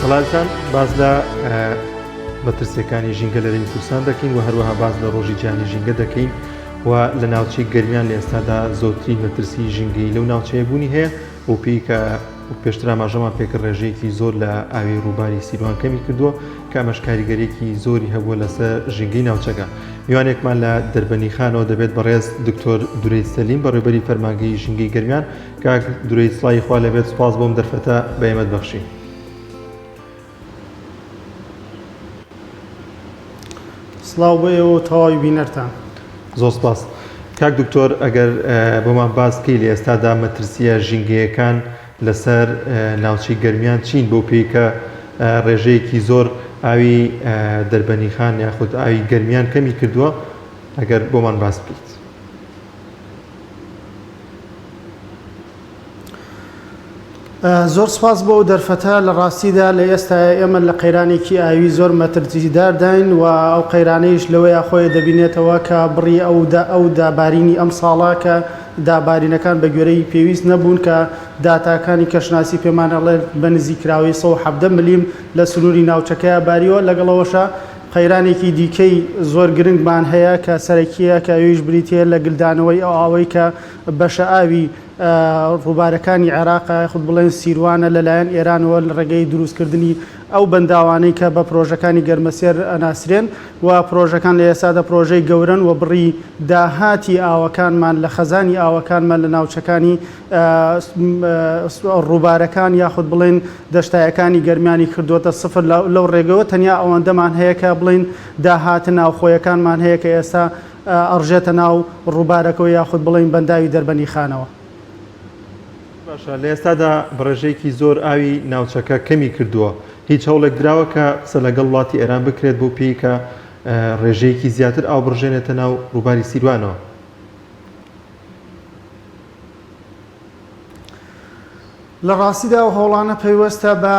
خەڵاتان باز لە مەترسیەکانی ژینگە لە هەرێمی کوردستان دەکەین و هەروەها باز لە ڕۆژی جیهانی ژینگە دەکەین و لە ناوچەی گەرمیان لە ئێستادا زۆرترین مەترسی ژینگەی لەو ناوچەیە بوونی هەیە و پێی کە پێشتر ئاماژەمان پێکرد ڕێژەیەکی زۆر لە ئاوی ڕووباری سیروان کەمی کردووە کە ئەمەش کاریگەریەکی زۆری هەبووە لەسەر ژینگەی ناوچەکە. میوانێکمان لە دەربەنی خانەوە دەبێت بەڕێز دکتۆر دورەی سەلیم بەڕێوەبەری فەرمانگەی ژینگەی گەرمیان. کاک دورەی سڵای خوا لەبێت، سوپاس بۆم دەرفەتە بە ئێمەت بەخشی. سڵاو بۆ ئێوە تەواوی بینەرتان. زۆر سپاس. کاک دکتۆر، ئەگەر بۆمان باسکەی لە ئێستادا مەترسیە ژینگەیەکان لەسەر ناوچەی گەرمیان چین بۆ پێی کە ڕێژەیەکی زۆر ئاوی دەربەنی خان یاخود ئاوی گەرمیان کەمی کردووە، ئەگەر بۆمان باس بکەیت. زۆر سپاس بۆ دەرفەتە. لە ڕاستیدا لە ئێستا ئێمە لە قەیرانێکی ئاوی زۆر مەترسیدارداین و ئەو قەیرانەیش لەوەیە خۆی دەبینێتەوە کە بڕی ئەو دابارینی ئەم ساڵا کە دابارینەکان بە گوێرەی پێویست نەبوون کە داتاکانی کەشناسی پێمانەڵێ بە نزیکراوی 170 ملیم لە سنووری ناوچەکەیە باریەوە. لەگەڵەوەشە قەیرانێکی دیکەی زۆر گرنگمان هەیە کە سەرەکیە کە ئەویش بریتە لە گلدانەوەی ئەو ئاوەی کە بەشە ئاوی ڕووبارەکانی عێراق خود بڵێن سیروانە لەلایەن ئێرانەوە لە ڕێگەی دروستکردنی ئەو بەنداوانەی کە بە پرۆژەکانی گەرمەسێر ئەناسرێن و پرۆژەکان لە ئێستادا پرۆژەی گەورن و بڕی داهاتی ئاوەکانمان لە خەزانی ئاوەکانمان لە ناوچەکانی ڕووبارەکان یاخود بڵێن دەشتایەکانی گەرمیانی کردووەتە سفر. لەو ڕێگەوە تەنیا ئەوەندەمان هەیە کە بڵێن داهاتە ناوخۆیەکانمان هەیە کە ئێستا ئەڕژێتە ناو ڕووبارەکەەوە یاخود بڵێن بەنداوی دەربەنی خانەوە. باشە، لە ئێستادا بڕێژەیەکی زۆر ئاوی ناوچەکە کەمی کردووە. هیچ هەوڵێک دراوە کە قسە لەگەڵ وڵاتی ئێران بکرێت بۆ پێی کە ڕێژەیەکی زیاتر ئاو بڕژێنێتە ناو ڕووباری سیروانەوە؟ لە ڕاستیدا و هەوڵانە پەیوەستە بە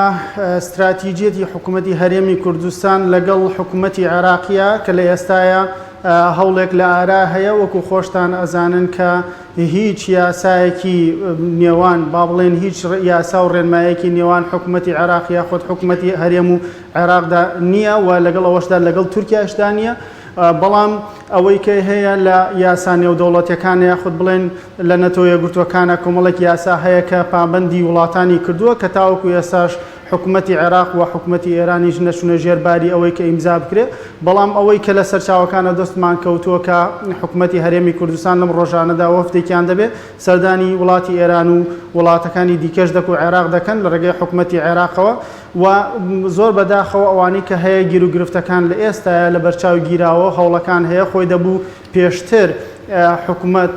استراتیجیەتی حکوومەتی هەرێمی کوردستان لەگەڵ حکوومەتی عێراقیە کە لە ئێستاە هەوڵێک لە ئارا هەیە. وەکو خۆشتان ئەزانن کە هیچ یاسایەکی نێوان با بڵێن هیچ یاسا و ڕێنمایەکی نێوان حکوومەتی عێراق یاخود حکوومەتی هەرێم و عێراقدا نییە و لەگەڵ ئەوەشدا لەگەڵ تورکیاشدا نییە. بەڵام ئەوەی کە هەیە لە یاسا نێودەوڵەتیەکان یاخود بڵێن لە نەتۆ یەکگرتووەکانە کۆمەڵێک یاسا هەیە کە پابەندی وڵاتانی کردووە کە تاوەکو ئێستاش حکوومەتی عێراق و حکوومەتی ئێرانیش نەچوونە ژێرباری ئەوەی کە ئیمزا بکرێت. بەڵام ئەوەی کە لە سەرچاوەکانە دەستمان کەوتووە کە حکوومەتی هەرێمی کوردستان لەم ڕۆژانەدا وەفتێکیان دەبێت سەردانی وڵاتی ئێران و وڵاتەکانی دیکەش دەک و عێراق دەکەن لە ڕێگەی حکوومەتی عێراقەوە و زۆر بەداخەوە ئەوانەی کە هەیە گیر و گرفتەکان لە ئێستاە لە بەرچاو گیراوە هەوڵەکان هەیە خۆی دەبوو پێشتر حکوومەت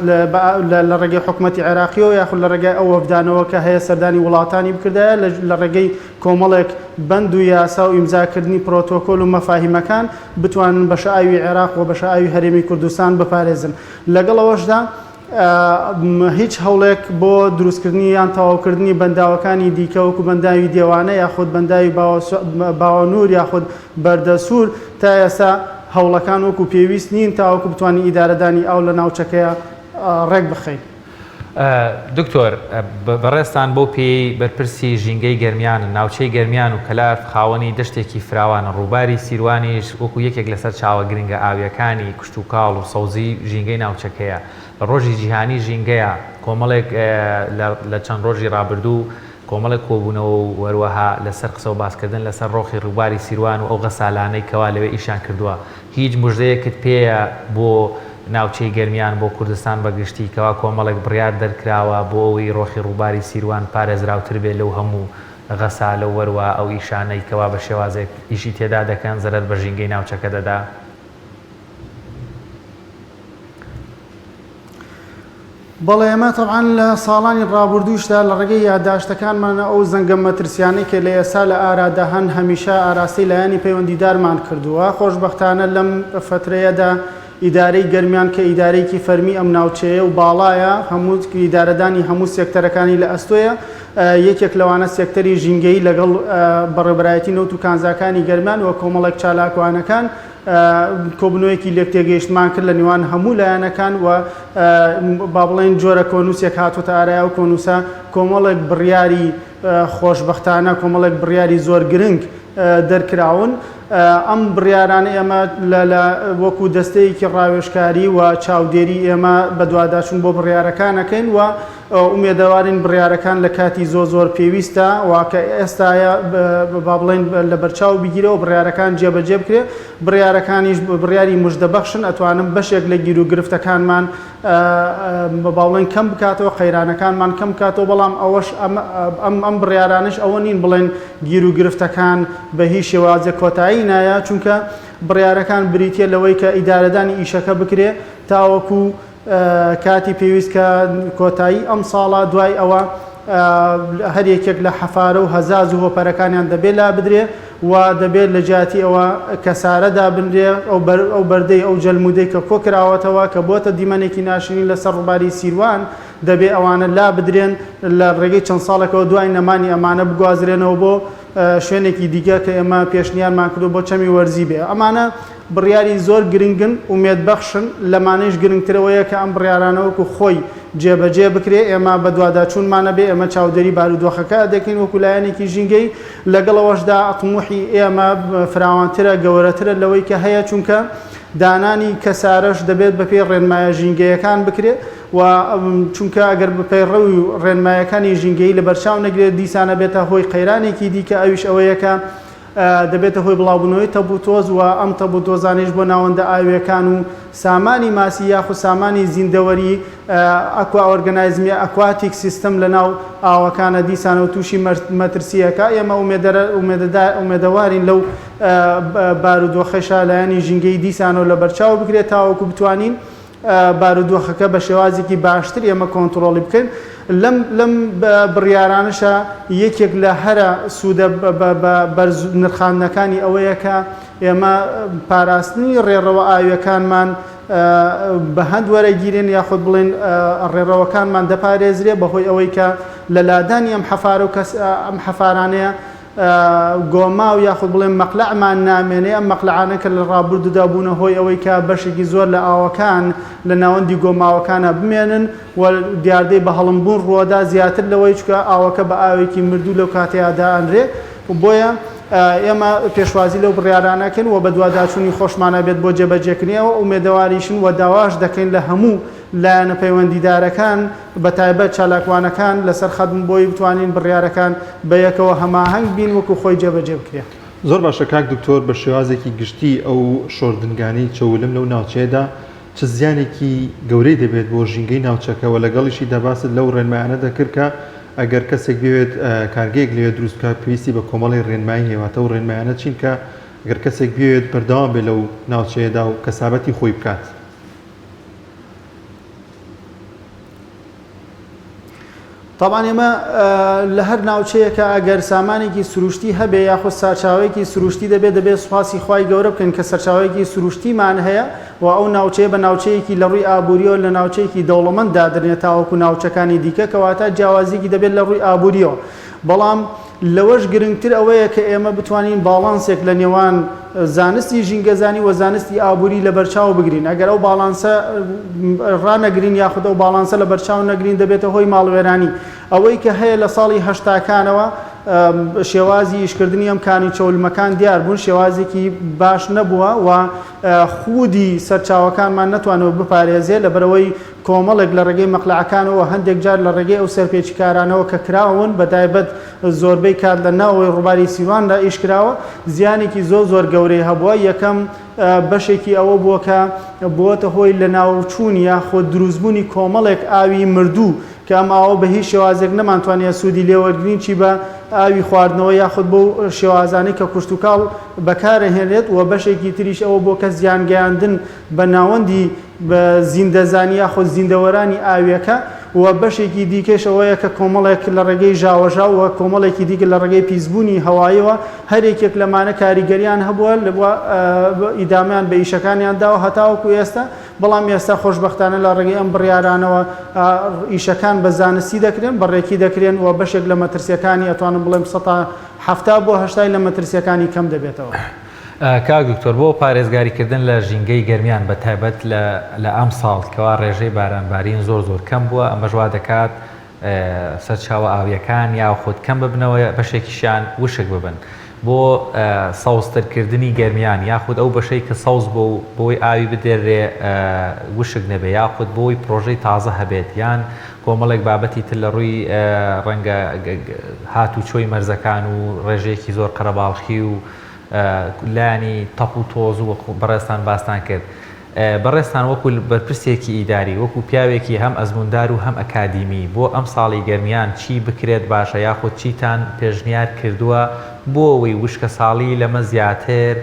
لە ڕێگەی حکوومەتی عێراقیەوە یاخود لە ڕێگای ئەو وەفدانەوە کە هەیە سەردانی وڵاتانی بکردایە لە ڕێگەی کۆمەڵێک بەند و یاسا و ئیمزاکردنی پرۆتۆکۆل و مەفاهیمەکان بتوانن بەشە ئاوی عێراق و بەشە ئاوی هەرێمی کوردستان بپارێزن. لەگەڵەوەشدا هیچ هەوڵێک بۆ دروستکردنی یان تەواوکردنی بەنداوەکانی دیکە وەکو بەنداوی دێوانە یاخود بەنداوی باوەنور یاخود بەردەسوور تا ئێستا هەوڵەکان وەکو پێویست نین تاوەکو بتوانین ئیدارەدانی ئەو لە ناوچەکەیە ڕێک بخەین. دکتۆر، بەڕێستان بۆ پێی بەرپرسی ژینگەی گەرمیان ناوچەی گەرمیان و کەلاف خاوەنی دەشتێکی فراوانە ڕووباری سیروانیش وەکو یەکێک لەسەر چاوە گرنگە ئاویەکانی کشت و کاڵ و سەوزی ژینگەی ناوچەکەیە. لە ڕۆژی جیهانی ژینگەیە کۆمەڵێک لە چەند ڕۆژی ڕابردوو کۆمەڵێک کۆبوونەوە و وەروەها لەسەر قسە و باسکردن لەسەر ڕۆخی ڕووباری سیروان و ئەو غەسالانەی کەوا لەوێ ئیشان کردووە. هیچ مژدەیەکت پێیە بۆ ناوچەی گەرمیان بۆ کوردستان بەگشتی کەوا کۆمەڵێک بڕیار دەرکراوە بۆ ئەوەی ڕۆخی ڕووباری سیروان پارێزراوتر بێت لەو هەموو غەسالە و وەروە ئەو ئیشانەی کەوا بە شێوازێک ئیشی تێدا دەکەن زەرەر بە ژینگەی ناوچەکە دەدا؟ بەڵێ ئێمە تەبعاً لە ساڵانی ڕابردووشدا لە ڕێگەی یادداشتەکانمانە ئەو زەنگە مەترسیانەی کە لە ئێستا لە ئارادا هەن هەمیشە ئاراستی لایەنی پەیوەندیدارمان کردووە. خۆشبەختانە لەم فترەیەدا ئیدارەی گەرمیان کە ئیدارەیەکی فەرمی ئەم ناوچەیە و باڵایە هەموو ئیدارەدانی هەموو سێکتەرەکانی لە ئەستۆیە یەکێک لەوانە سێکتەری ژینگەی لەگەڵ بەڕێبەرایەتی نەوت و کانزاکانی گەرمیان و کۆمەڵێک چالاکوانەکان کۆبنەوەیەکی لێک تێگەیشتمان کرد لە نێوان هەموو لایەنەکان و با بڵێن جۆرە کۆنووسێک هاتوۆتە ئارایە و کۆنووسە کۆمەڵێک بڕیاری خۆشبەختانە کۆمەڵێک بڕیاری زۆر گرنگ دەرکراون. ئەم بڕیارانە ئێمە وەکو دەستەیەکی ڕاوێژکاری و چاودێری ئێمە بە دوواداچوون بۆ بڕیارەکانەکەین و ئومێدەوارین بڕیارەکان لە کاتی زۆر پێویستە واکە ئێستاە با بڵێن لە بەرچاو بگیرەوە بڕیارەکان جێبەجێ بکرێ. بڕیارەکانیش بڕیاری مژدەبەخشن ئەتوانم بەشێک لە گیر و گرفتەکانمان با بڵێن کەم بکاتەوە، قەیرانەکانمان کەم بکاتەوە. بەڵام ئەوەش ئەم بڕیارانش ئەوە نین بڵێن گیر و گرفتەکان بە هیچ شێوازە کۆتایی نایە، چونکە بڕیارەکان بریتە لەوەی کە ئیدارەدانی ئیشەکە بکرێ تاوەکو کاتی پێویست کە کۆتایی ئەم ساڵە دوای ئەوە هەر یەکێک لە حەفارە و هەزاز و هۆپەرەکانیان دەبێت لا بدرێ و دەبێت لە جاتی ئەوە کەسارەدا بنرێ ئەو بەردەی ئەو جەلمودەی کە کۆکراوەتەوە کە بۆتە دیمەنێکی ناشرین لەسەر ڕووباری سیروان دەبێ ئەوانە لا بدرێن لە ڕێگەی چەند ساڵێکەوە دوای نەمانی ئەمانە بگوازرێنەوە بۆ شوێنێکی دیگە کە ئێمە پێشنیارمان کردو بۆ چەمی وەرزی بێ. ئەمانە بڕیاری زۆر گرنگن ومێدبەخشن، لەمانەش گرنگترەوەیە کە ئەم بڕیارانەوەکو خۆی جێبەجێ بکرێ. ئێمە بە دوواداچوونمانە بێ، ئێمە چاودێری بارودۆخەکە دەکەین وەکو لایەنێکی ژینگەی، لەگەڵەوەشدا ئەطموحی ئێمە فراوانترە گەورەترە لەوەی کە هەیە، چونکە دانانی کەسارەش دەبێت بەپێی ڕێنمایە ژینگەیەکان بکرێت و چونکە ئەگەر بەپێی ڕەوی ڕێنمایەکانی ژینگەی لە بەرچاو نەگرێت دیسانە بێتە هۆی قەیرانێکی دیکە ئەویش ئەوەیەکە دەبێتە هۆی بڵاوبوونەوەی تەبوتۆز و ئەم تەبوتۆزانیش بۆ ناوەندە ئاویەکان و سامانی ماسی یاخو سامانی زیندەوەری ئەکوا ئۆرگەنایزمی ئەکواتیک سیستم لە ناو ئاوەکانە دیسانە و تووشی مەترسیەکە. ئێمە ئومێدەوارین لەو بارودۆخەشە لایەنی ژینگەی دیسانەوە لە بەرچاو بگرێت تاوەکو بتوانین بارودۆخەکە بە شێوازێکی باشتر ئێمە کۆنتڕۆڵی بکەین. لەم بڕیارانشە یەکێک لە هەرە سوودە نرخاندنەکانی ئەوەیە کە ئێمە پاراستنی ڕێڕەوە ئاویەکانمان بە هەند وەرەگیرێن یاخود بڵێن ڕێڕەوەکانمان دەپارێزرێ بەهۆی ئەوەی کە لە لادانی ئەم حەفارە و ئەم حەفارانەیە گۆما و یاخود بڵێن مەقلەعمان نامێنێ. ئەم مەقلەعانە کە لە ڕابردوودا بوونە هۆی ئەوەی کە بەشێکی زۆر لە ئاوەکان لە ناوەندی گۆماوەکانە بمێنن و دیاردەی بە هەڵمبوون ڕۆدا زیاتر لەوەی چکە ئاوەکە بە ئاوێکی مردوو لەو کاتەیەدا ئەنرێ. بۆیە ئێمە پێشوازی لەو بڕیارانەکەن و بە دوواداچوونی خۆشمانە بێت بۆ جێبەجێکردنەوە ئومێدەواریشن و داواش دەکەین لە هەموو لایەنە پەیوەندیدارەکان بە تایبەت چالاکوانەکان لەسەر خەدم بۆی بتوانین بڕیارەکان بە یەکەوە هەماهەنگ بین وەکو خۆی جێبەجێ بکرێت. زۆر باشە کاک دکتۆر، بە شێوازێکی گشتی ئەو شۆردنگانی چەولم لەو ناوچەیەدا چ زیانێکی گەورەی دەبێت بۆ ژینگەی ناوچەکەەوە لەگەڵیشی دەباست لەو ڕێنمایانە دەکرد کە ئەگەر کەسێک بوێت کارگەیەک لێ دروست بکات پێویستی بە کۆمەڵی ڕێنمایی هێواتە و ڕێنمایانە چین کە ئەگەر کەسێک بوێت بەردەوام بێت لەو ناوچەیەدا و کەسابەتی خۆی بکات. طبعاً ئێمە لە هەر ناوچەیەکە ئەگەر سامانێکی سروشتی هەبێ یاخود سەرچاوەیەکی سروشتی دەبێت سوپاسی خوای گەورە بکەین کە سەرچاوەیەکی سروشتیمان هەیە و ئەو ناوچەیە بە ناوچەیەکی لە ڕووی ئابووریەوە لە ناوچەیەکی دەوڵەمەند دادرێت تاوەکو ناوچەکانی دیکە کەواتە جیاوازیەکی دەبێت لە ڕووی ئابووریەوە. بەڵام لەوەش گرنگتر ئەوەیە کە ئێمە بتوانین باڵانسێک لە نێوان زانستی ژینگەزانی و زانستی ئابووری لە بەرچاو بگرین. ئەگەر ئەو باڵانسە ڕانەگرین یاخود ئەو باڵانسە لە بەرچاو نەگرین دەبێتە هۆی ماڵوێرانی. ئەوەی کە هەیە لە ساڵی هەشتاکانەوە شێوازی ئیشکردنی ئەم کانی چەولمەکان دیار بوون، شێوازێکی باش نەبووە و خودی سەرچاوەکانمان نەتوانەوە بپارێزێ لەبەرەوەی کۆمەڵێک لە ڕێگەی مەقلەعەکانەوە هەندێک جار لە ڕێگەی ئەو سەرپێچی کارانەوە کە کراون بەتایبەت زۆربەی کات لە ناوەوەی ڕووباری سیرواندا ئیشکراوە زیانێکی زۆر گەورەی هەبووە. یەکەم بەشێکی ئەوە بووە کە بووەتە هۆی لە ناوچوون یاخۆ دروستبوونی کۆمەڵێک ئاوی مردوو کە ئەم ئاوە بە هیچ شێوازێک نەمانتوانێت سوودی لێوەرگرین چی بە ئاوی خواردنەوە یاخود بۆ شێوازانەی کە کوشت و کاڵ بەکارەهێنرێت و بەشێکی تریش ئەوە بۆ کە زیانگەیاندن بە ناوەندی بە زیندەزانی یاخود زیندەوەرانی ئاویەکە و بەشێکی دیکەش ئەوەیە کە کۆمەڵێک لە ڕێگەی ژاوەژاو و کۆمەڵێکی دیکە لە ڕێگەی پیسبوونی هەوایەوە هەرێکێک لەمانە کاریگەریان هەبووە لە ئیدامیان بە ئیشەکانیان داوە هەتاوەکو ئێستا. بەڵام ئێستا خۆشبەختانە لە ڕێگەی ئەم بڕیارانەوە ئیشەکان بە زانستی دەکرێن بەڕێکی دەکرێن و بەشێک لە مەترسیەکانی ئەتوانم بڵێم 70 بۆ 80 لە مەترسیەکانی کەم دەبێتەوە. کاک دکتۆر بۆ پارێزگاریکردن لە ژینگەی گەرمیان بە تایبەت لە ئەم ساڵ کەوا ڕێژەی بارانبارین زۆر کەم بووە، ئەمە ژوا دەکات سەرچاوە ئاویەکان یاخود کەم ببنەوە بەشێکیشیان وشک ببن بۆ سەوزترکردنی گەرمیان یاخود ئەو بەشەی کە سەوز بۆی ئاوی بدێڕێ وشک نەبێ یاخود بۆی پرۆژەی تازە هەبێت یان کۆمەڵێک بابەتی تر لە ڕووی ڕەنگە هاتوچۆی مەرزەکان و ڕێژەیەکی زۆر قەرەباڵخی و لانی تەپ و تۆز و بەڕێستان باستان کرد بەڕێستان وەکو بەرپرسێکی ئیداری وەکو پیاوێکی هەم ئەزموندار و هەم ئەکادیمی بۆ ئەم ساڵی گەرمیان چی بکرێت باشە یاخود چیتان پێشنیار کردووە بۆ ئەوەی وشکە ساڵی لەمە زیاتر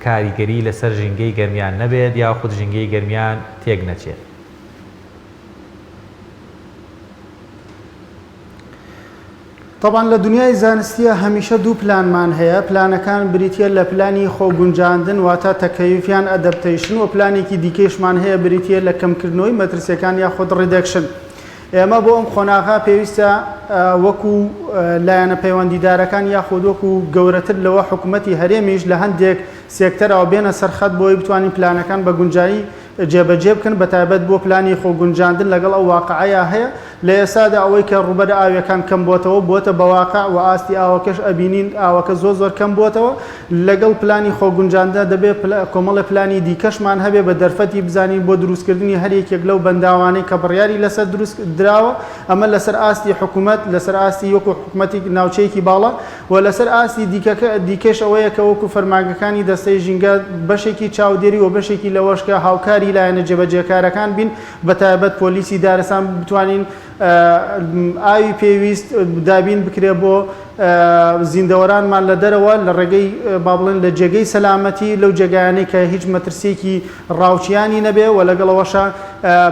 کاریگەری لەسەر ژینگەی گەرمیان نەبێت یاخود ژینگەی گەرمیان تێک نەچێت طبعا لە دنیای زانستیە هەمیشە دوو پلانمان هەیە پلانەکان بریتە لە پلانی خۆگونجاندن واتە تەکەیفیان ئەدەپتەیشن و پلانێکی دیکەشمان هەیە بریتە لە کەمکردنەوەی مەترسیەکان یاخود ڕیدەکشن ئێمە بۆ ئەم خۆناغا پێویستە وەکو لایەنە پەیوەندیدارەکان یاخود وەکو گەورەتر لەوە حکوومەتی هەرێمیش لە هەندێک سێکتەرەوە بێنە سەرخەت بۆی بتوانین پلانەکان بە گونجایی جێبەجێ بکەن بەتایبەت بۆ پلانی خۆگونجاندن لەگەڵ ئەو واقعەیە هەیە لە ئێستادا ئەوەی کە ڕوبەر ئاویەکان کەم بۆتە بەواقع و ئاستی ئاوەکەش ئەبینین ئاوەکە زۆر کەم بۆتەوە لەگەڵ پلانی خۆگونجاندە دەبێت کۆمەڵی پلانی دیکەشمان هەبێ بە دەرفەتی بزانین بۆ دروستکردنی هەرێکێک لەو بەنداوانەی کە بڕیاری لەسەر دروست دراوە ئەمە لەسەر ئاستی حکوومەت لەسەر ئاستی وەکو حکوومەتی ناوچەیەکی باڵا و لەسەر ئاستی دیکەش ئەوەیە کە وەکو فەرمانگەکانی دەستەی ژینگە بەشێکی چاودێری و بەشێکی لەوەشکە هاوکاری لایەنە جێبەجێکارەکان بین بەتایبەت پۆلیسی دارستان بتوانین ئاوی پێویست دابین بکرێ بۆ زیندەوەرانمان لە دەرەوە لە ڕێگەی با بڵێن لە جێگەی سەلامەتی لەو جێگایانەی کە هیچ مەترسێکی ڕاوچیانی نەبێ و لەگەڵەوەشە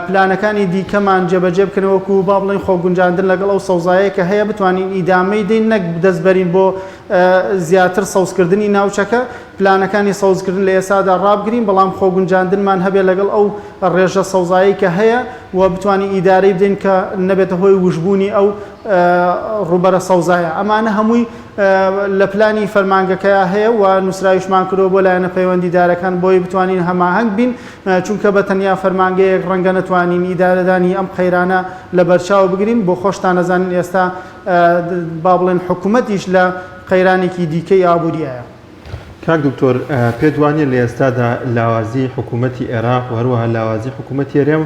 پلانەکانی دیکەمان جێبەجێ بکەنەوەکو با بڵێن خۆگونجاندن لەگەڵ ئەو سەوزایە کە هەیە بتوانین ئیدامەی دەین نەک دەستبەرین بۆ زیاتر سەوزکردنی ناوچەکە پلانەکانی سەوزکردن لە ئێسادا ڕابگرین بەڵام خۆگونجاندنمان هەبێ لەگەڵ ئەو ڕێژە سەوزایی کە هەیە و بتوانین ئیدارەی بدەین کە نەبێتە هۆی وشبوونی ئەو ڕوبەرە سەوزایە ئەمانە هەمووی لە پلانی فەرمانگەکەیە هەیە و نووسراویشمان کردەوە بۆ لایەنە پەیوەندیدارەکان بۆی بتوانین هەماهەنگ بین چونکە بە تەنیا فەرمانگەیەک ڕەنگە نەتوانین ئیدارەدانی ئەم قەیرانە لە بەرچاو بگرین بۆ خۆشتان نەزانین ئێستا با بڵێن حکوومەتیش لە قەیرانێکی دیکەی ئابوووریایە کاک دکتۆر پێدوانێ لە ئێستادا لاوازی حکوومەتی عێراق و هەروەها لاوازی حکوومەتی هەرێم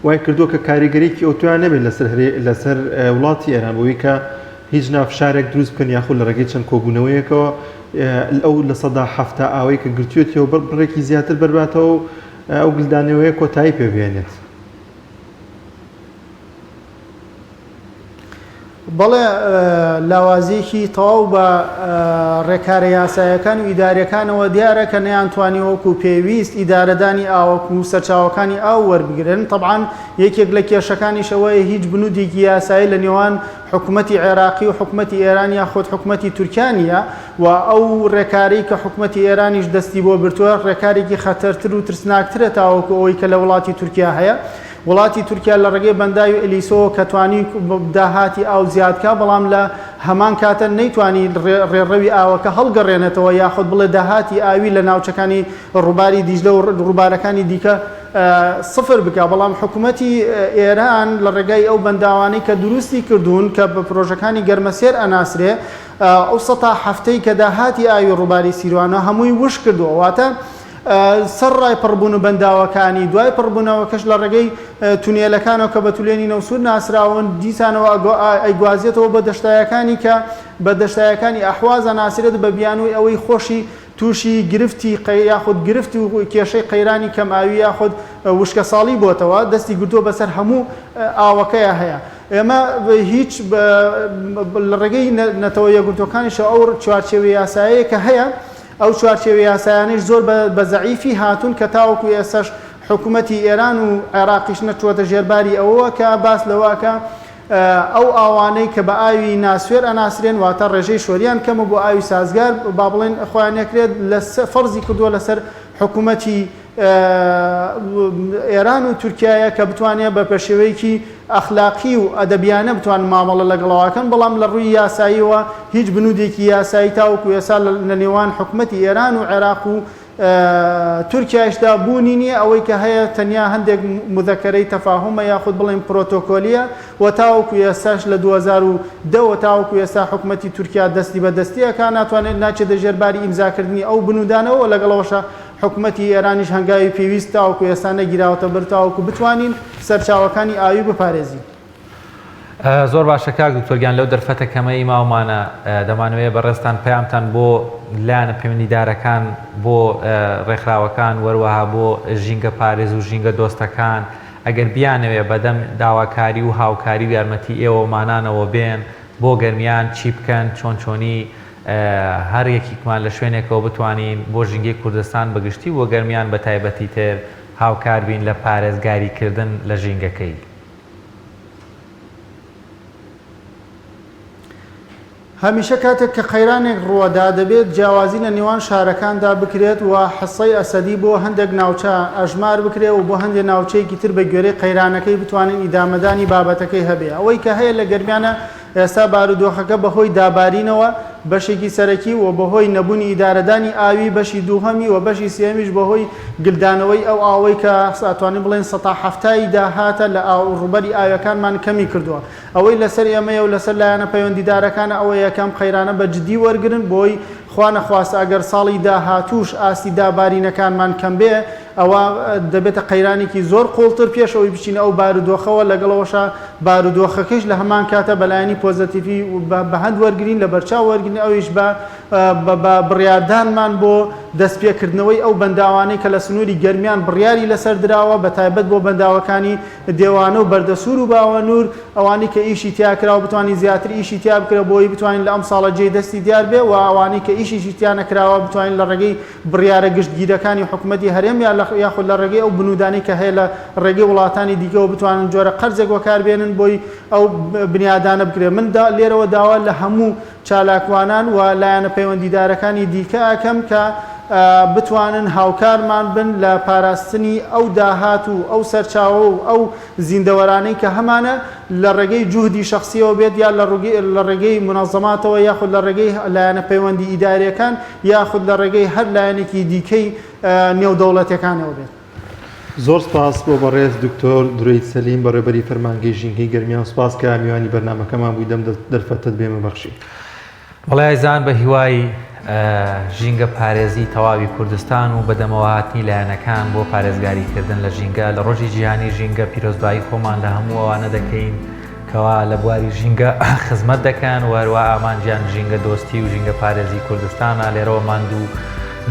وای کردووە کە کاریگەریکی ئۆتۆیان نەبێت لەسەر وڵاتی ئێران بۆی کە هیچ نافشارێک دروست بکەن یاخود لە ڕێگەی چەند کۆبوونەوەیەکەوە ئەو لە سەدا هەفتە ئاوەی کە گرتوێتەوە بڕێکی زیاتر بەرباتەوە ئەو گلدانەوەیە کۆتایی پێبێنێت. بەڵێ لاوازیەکی تەواو بە ڕێکارە یاسایەکان و ئیدارەکانەوە دیارە کە نەیانتوانی وەکو پێویست ئیدارەدانی ئاوەکو و سەرچاوەکانی ئاو وەربگرن طبعاً یەکێک لە کێشەکانیش ئەوەیە هیچ بنودێکی یاسایی لە نێوان حکوومەتی عێراقی و حکوومەتی ئێران یاخود حکوومەتی تورکیانە و ئەو ڕێکاری کە حکوومەتی ئێرانیش دەستی بۆ برتووە ڕێکارێکی خەتەرتر و ترسناکترە تاوەکو ئەوەی کە لە وڵاتی تورکیا هەیە وڵاتی تورکیا لە ڕێگەی بەنداوی ئەلیسۆ کە توانی داهاتی ئاو زیادکە بەڵام لە هەمان کاتە نەیتوانی ڕێڕەوی ئاوەکە هەڵگەڕێنێتەوە یاخود بڵێ داهاتی ئاوی لە ناوچەکانی ڕووباری دیژلە و ڕووبارەکانی دیکە سفر بکە بەڵام حکوومەتی ئێران لە ڕێگای ئەو بەنداوانەی کە دروستی کردوون کە بە پرۆژەکانی گەرمەسێر ئەناسرێ ئەو سەتا هەفتەی کە داهاتی ئاوی ڕووباری سیروانە هەمووی وش کردووە واتە سەر ڕای پڕبوون و بەنداوەکانی دوای پڕبوونەوەکەش لە ڕێگەی تونێلەکانەوە کە بە تولێنی نەوسور ناسراون دیسانەوە ئەیگوازێتەوە بە دەشتایەکانی کە بە دەشتایەکانی ئەحوازە ناسرێت بە بیانووی ئەوەی خۆشی تووشی گرفتی یاخود گرفتی و کێشەی قەیرانی کەماوی یاخود وشکە ساڵی بۆتەوە دەستی گرتووە بەسەر هەموو ئاوەکەیە هەیە ئێمە هیچ لە ڕێگەی نەتەوە یەکگرتوەکانیش ئەو چوارچێوە یاساییە کە هەیە ئەو چوارچێوە یاسایانیش زۆر بە زەعیفی هاتوون کە تاوەکو ئێساش حکوومەتی ئێران و عێراقیش نەچووەتە ژێرباری ئەوەوە کە باس لەوەکە ئەو ئاوانەی کە بە ئاوی ناسوێر ئەناسرێن واتە ڕێژەی شۆریان کەمە بۆ ئاوی سازگار با بڵێن خۆیان نەکرێت لە فەرزی کردووە لەسەر حکوومەتی ئێران و تورکایە کە بتوانێت بە پێشێوەیەکی ئەخلاقی و ئەدەبیانە بتوان مامەڵە لەگەڵەوەکەن بەڵام لە ڕووی یاساییەوە هیچ بنودێکی یاسایی تاوەکو ئێستا لە نێوان حکوومەتی ئێران و عێراق و تورکیاشدا بوونی نیە ئەوەی کە هەیە تەنیا هەندێک مذەکەرەی تەفاهمە یاخود بڵێن پرۆتۆکۆلیە و تاوەکو ئێستاش لە 2010 تاوەکو ئێستا حکوومەتی تورکیا دەستی بە دەستیەکە ناتوانێت ناچێت دەژێرباری ئیمزاکردنی ئەو بنوودانەوە لەگەڵەوەشە حکوومەتی ئێرانیش هەنگاوی پێویست تاوەکو ئێستا نەگیراوەتە بەر تاوەکو بتوانین سەرچاوەکانی ئاوی بپارێزین. زۆر باشە کاک دکتۆرگیان لەو دەرفەتە کەمەی ماومانە دەمانوێت بەڕێستان پەیامتان بۆ لایەنە پەیوەندیدارەکان بۆ ڕێکخراوەکان وەروەها بۆ ژینگە پارێز و ژینگە دۆستەکان ئەگەر بیانەوێ بەدەم داواکاری و هاوکاری و یارمەتی ئێوەمانانەوە بێن بۆ گەرمیان چی بکەن چۆن چۆنی هەر یەکێکمان لە شوێنێکەوە بتوانین بۆ ژینگەی کوردستان بەگشتی بۆ گەرمیان بە تایبەتی تر هاوکار بین لە پارێزگاریکردن لە ژینگەکەی. هەمیشە کاتێک کە قەیرانێک ڕووەدا دەبێت جیاوازی لە نێوان شارەکاندا بکرێت و حەسەی ئەسەدی بۆ هەندێک ناوچە ئەژمار بکرێت و بۆ هەندێک ناوچەیەکی تر بە گوێرەی قەیرانەکەی بتوانین ئیدامەدانی بابەتەکەی هەبێ. ئەوەی کە هەیە لە گەرمیانە ئێستا بارودۆخەکە بەهۆی دابارینەوە بەشێکی سەرەکی و بەهۆی نەبوونی ئیدارەدانی ئاوی بەشی دووهەمی و بەشی سێمیش بەهۆی گلدانەوەی ئەو ئاوەی کە ئەتوانین بڵێن ١٧٠ داهاتە لە ڕوبەری ئاویەکانمان کەمی کردووە. ئەوەی لەسەر ئێمەیە و لەسەر لایەنە پەیوەندیدارەکانە ئەوە یەکەم قەیرانە بە جددی وەرگرن بۆی خوا نەخواستە ئەگەر ساڵی داهاتوش ئاستی دابارینەکانمان کەم بێ ئەوە دەبێتە قەیرانێکی زۆر قوڵتر پێشەوەی بچینە ئەو بارودۆخەوە لەگەڵەوەشە بارودۆخەکەش لە هەمان کاتە بەلایەنی پۆزەتیڤی بە هەند وەرگین لە بەرچاو وەرگین ئەویش بە بڕیاردانمان بۆ دەستپێکردنەوەی ئەو بەنداوانەی کە لە سنووری گەرمیان بڕیاری لەسەر دراوە بە تایبەت بۆ بەنداوەکانی دێوانە و بەردەسوور و باوەنور ئەوانی کە ئیشی تیا کرا و بتوانین زیاتر ئیشی تیا بکرێت بۆی بتوانین لە ئەم ساڵە جێی دەستی دیار بێ و ئەوانی کە ئیشی تیا نەکراوە بتوانین لە ڕێگەی بڕیارە گشتگیرەکانی حکوومەتی هەرێم یاخود لە ڕێگەی ئەو بنوودانی کە هەیە لە ڕێگەی وڵاتانی دیکەەوە بتوانن جۆرە قەرزێک وەکاربێنن بۆی ئەو بنیادانە بکرێت. من لێرەوە داوا لە هەموو چالاکوانان و لایەنە پەیوەندیدارەکانی دیکە ئەکەم کە بتوانن هاوکارمان بن لە پاراستنی ئەو داهات و ئەو سەرچاوە و ئەو زیندەوەرانەی کە هەمانە لە ڕێگەی جوهدی شخصیەوە بێت یا لە ڕێگەی منەظەماتەوە یاخود لە ڕێگەی لایەنە پەیوەندی ئیداریەکان یاخود لە ڕێگەی هەر لایەنێکی دیکەی نێودەوڵەتەکانەوە بێت. زۆر سپاس بۆ بەڕێز دکتۆر درۆیت سەلیم بەڕێبەری فەرمانگەی ژینگەی گەرمیان سپاس کە میوانی بەرنامەکەمان بووی دەم دەرفەتت بێمە بەخشی. وەڵای زان بە هیوای ژینگە پارێزی تەواوی کوردستان و بەدەمەوە هاتنی لایەنەکان بۆ پارێزگاریکردن لە ژینگە لە ڕۆژی جیهانی ژینگە پیرۆزبایی خۆمان لە هەموو ئەوانە دەکەین کەوا لە بواری ژینگە خزمەت دەکەن و هەروە ئامانجیان ژینگە دۆستی و ژینگە پارێزی کوردستانە لێرەوە ماندوو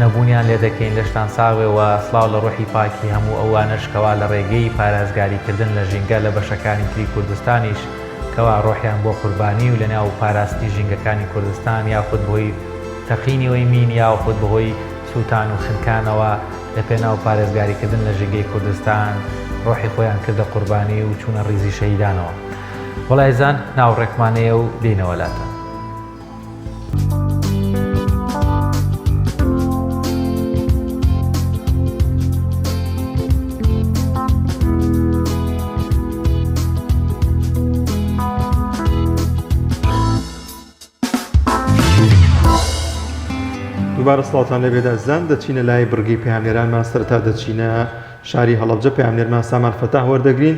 نەبوونیان لێ دەکەین لەشتان ساوێەوە سڵاو لە ڕۆحی پاکی هەموو ئەوانشکەوا لە ڕێگەی پارێزگاریکردن لە ژینگە لە بەشەکانی تری کوردستانیش کەوا ڕۆحیان بۆ قوربانی و لەناو پاراستی ژینگەکانی کوردستان یاخود بۆی تەقینیەوەی مین یاخود بەهۆی سووتان و خنکانەوە لە پێناو پارێزگاریکردن لە ژینگەی کوردستان ڕۆحی خۆیان کردە قوربانی و چوونە ڕیزی شەهیدانەوە. وەڵای زان ناوڕێکمانەیە و دێنەوە لاتە. دووبارە سڵاتان لەبێدا زان دەچینە لای بڕگەی پەیامنێرانمان سەرەتا دەچینە شاری هەڵەبجە پەیامنێرمان سامان فەتاح وەردەگرین.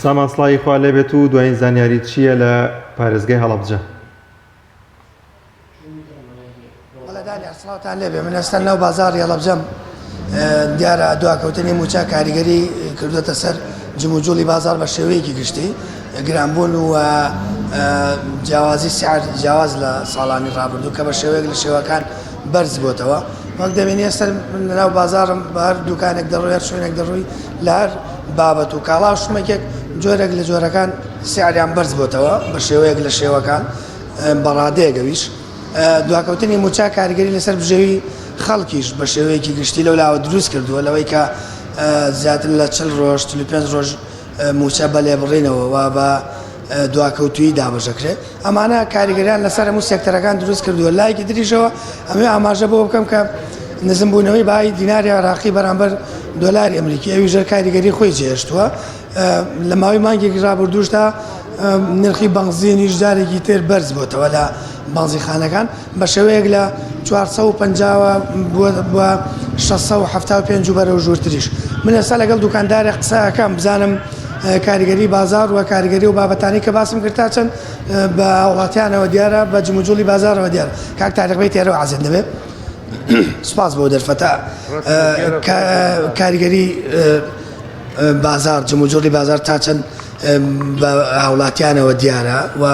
سامان سڵاوی خوا لێبێت و دوایین زانیاری چییە لە پارێزگای هەڵەبجە؟ سڵاوتان لێبێ من ئێستا ناو بازاڕی هەڵەبجەم دیارە دواکەوتنی موچە کاریگەری کردوێتە سەر جموجوڵی بازار بە شێوەیەکی گشتی گرانبوون و جیاوازی سعر جیاواز لە ساڵانی ڕابردوو کە بە شێوەیەک لە شێوەکان بەرز بۆتەوە. وەک دەبینی ئێستا لەناو بازارم بە هەر دوکانێک دەڕۆی هەر شوێنێک دەڕووی لە هەر بابەت و کاڵا شمێکێک جۆرێک لە جۆرەکان سعریان بەرز بۆتەوە بە شێوەیەک لە شێوەکان بەڕادەیەگەویش. دواکەوتنی موچە کاریگەری لەسەر بژێوی خەڵکیش بە شێوەیەکی گشتی لەولاوە دروست کردووە لەوەی کە زیاتر لە 40 ڕۆژ 5 ڕۆژ موچە بە لێبڕینەوە و بە دواکەوتویی دابەژەکرێت. ئەمانە کاریگەریان لەسەر هەموو سێکتەرەکان دروست کردووە. لایەکی تریشەوە ئەمێ ئاماژە بۆ بکەم کە نزمبوونەوەی باهای دیناری عێراقی بەرامبەر دۆلاری ئەمریکی ئەوی ژەر کاریگەری خۆی جێهێشتووە. لە ماوەی مانگێکی ڕابردووشدا نرخی بەنزینیش جارێکی تر بەرز بۆتەوە لە بەنزیخانەکان بە شێوەیەک لە 450 بووە 675 و بەرەو ژوورتریش من ئێستا لەگەڵ دوکاندارێک قسەکەم بزانم کاریگەری بازار و کاریگەری و بابەتانی کە باسم کرد چەند بە وڵاتیانەوە دیارە بە جموجوڵی بازارەوە دیارە کاک تاریخبەی تێرەوە عەزیز دەبێت سپاس بۆ دەرفەتە کاریگەری بازار جموجوڵی بازار تا چەند بە هاوڵاتیانەوە دیارە و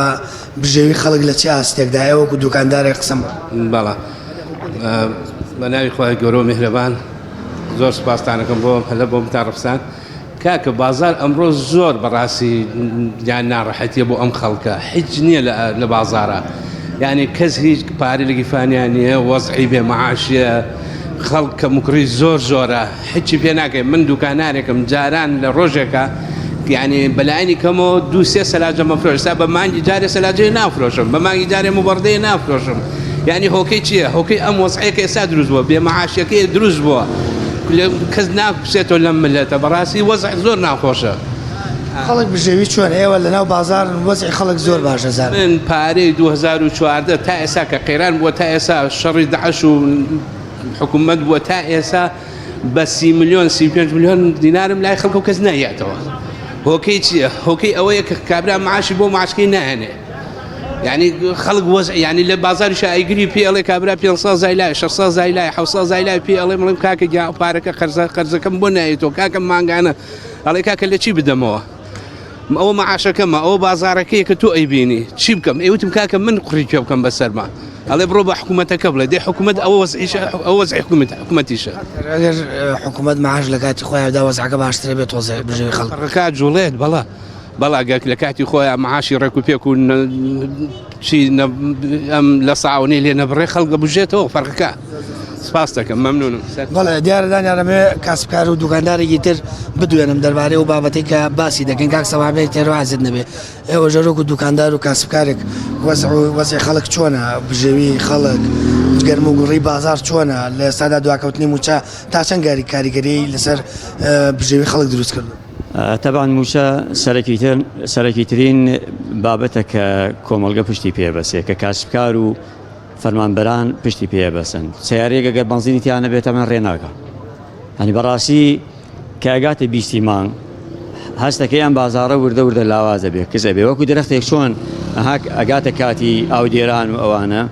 بژێوی خەڵک لە چی ئاستێکدایە وەکو دوکاندارێک قسەم بەڵە بە ناوی خۆی گەورە و میهرەبان زۆر سوپاسدانەکەم بۆ هەلە بۆ متارەفسان کاکە بازار ئەمڕۆ زۆر بەڕاستی یان ناڕەحەتیە بۆ ئەم خەڵکە هیچ نییە لە بازارە یعنی کەس هیچ پارەی لە گیفانیان نییە وەزعی بێ مەعاشیە خەڵکە مکری زۆر زۆرە هیچی پێ ناکەی من دوکانارێکم جاران لە ڕۆژێکە یعنی بەلایانی کەمەوە 2-3 سەلاجە مەفرۆشتا بە مانگی جارێ سەلاجەی نافرۆشم بە مانگی جارێ مبەردەی نافرۆشم یعنی هۆکەی چییە هۆکەی ئەم وەزعەیەکە ئێستا دروست بووە بێ مەعاشیەکەی دروست بووە کەس ناکوسێتەوە لەم ملەتە بەڕاستی وەزع زۆر ناخۆشە خەڵک بژێوی چۆن ئێوە لەناو بازار وەزعی خەڵک زۆر باشە زار من پارەی 2014 تا ئێستا کە قەیران بووە تا ئێستا شەڕی داعش و حکوومەت بووە تا ئێستا بە 30 ملیۆن 35 ملیۆن دینارم لای خەڵک و کەس نایەتەوە هۆکەی چییە هۆکەی ئەوەیە کە کابرا معاشی بۆ معاشکەی نایەنێ یعنی خەڵک وەزع یعنی لە بازاریش ئایگری پێ ئەڵێ کابرا 500 زایلای 600 زایلای 700 زایلای پێ ئەڵێ مڵم کاکە گیا پارەکە قەرزەکەم بۆ نایێتەوە کاکەم مانگانە ئەڵێ کاکە لە چی بدەمەوە ئەوە مەعاشەکەمە ئەوە بازارەکەی کە تۆ ئەیبینی چی بکەم ئێوتم کاکە من قڕی پێ بکەم بەسەرما ئەڵێ بڕۆ بە حکوومەتەکە بڵێ دێ حکوومەت ئەوە وەزعی حکوومەتیشە ئەگەر حکوومەت مەعاش لە کاتی خۆیاندا وەزعەکە باشترە بێت وەزع بژێوی خەڵک ڕکات جوڵێت بەڵا لە کاتی خۆیان مەعاشی ڕێک و پێک و چی ئەم لە ساونی لێ نەبڕێ خەڵکە بژێتەوە فەرقەکە سپاس دەکەم مەمنونم بەڵێ دیارەدانیارەمێ کاسبکار و دوکاندارێکی تر بدوێنم دەربارەی و بابەتی کە باسی دەکەین کاک سەوابەی تێرە عەزیز نەبێ ئێوە ژەرۆک و دوکاندار و کاسبکارێک وەزعی خەڵک چۆنە بژێوی خەڵک گەرم و گوڕی بازار چۆنە لە ئێستادا دواکەوتنی موچە تا چەند کاریگەری لەسەر بژێوی خەڵک دروست کردن طبعا موشە سەرەکیترین بابەتە کە کۆمەڵگە پشتی پێبەسێ کە کاسبکار و فەرمانبەران پشتی پێبەسن سیارەیەک ئەگەر بەنزینی تیانە بێت ئەمە ڕێناکە هەنی بەڕاستی کە ئەگاتە 20 مانگ هەستەکەی ئەم بازارە وردە لاوازە بێ کەسە بێ وەکو درەختێک چۆن ئەگاتە کاتی ئاودێران و ئەوانە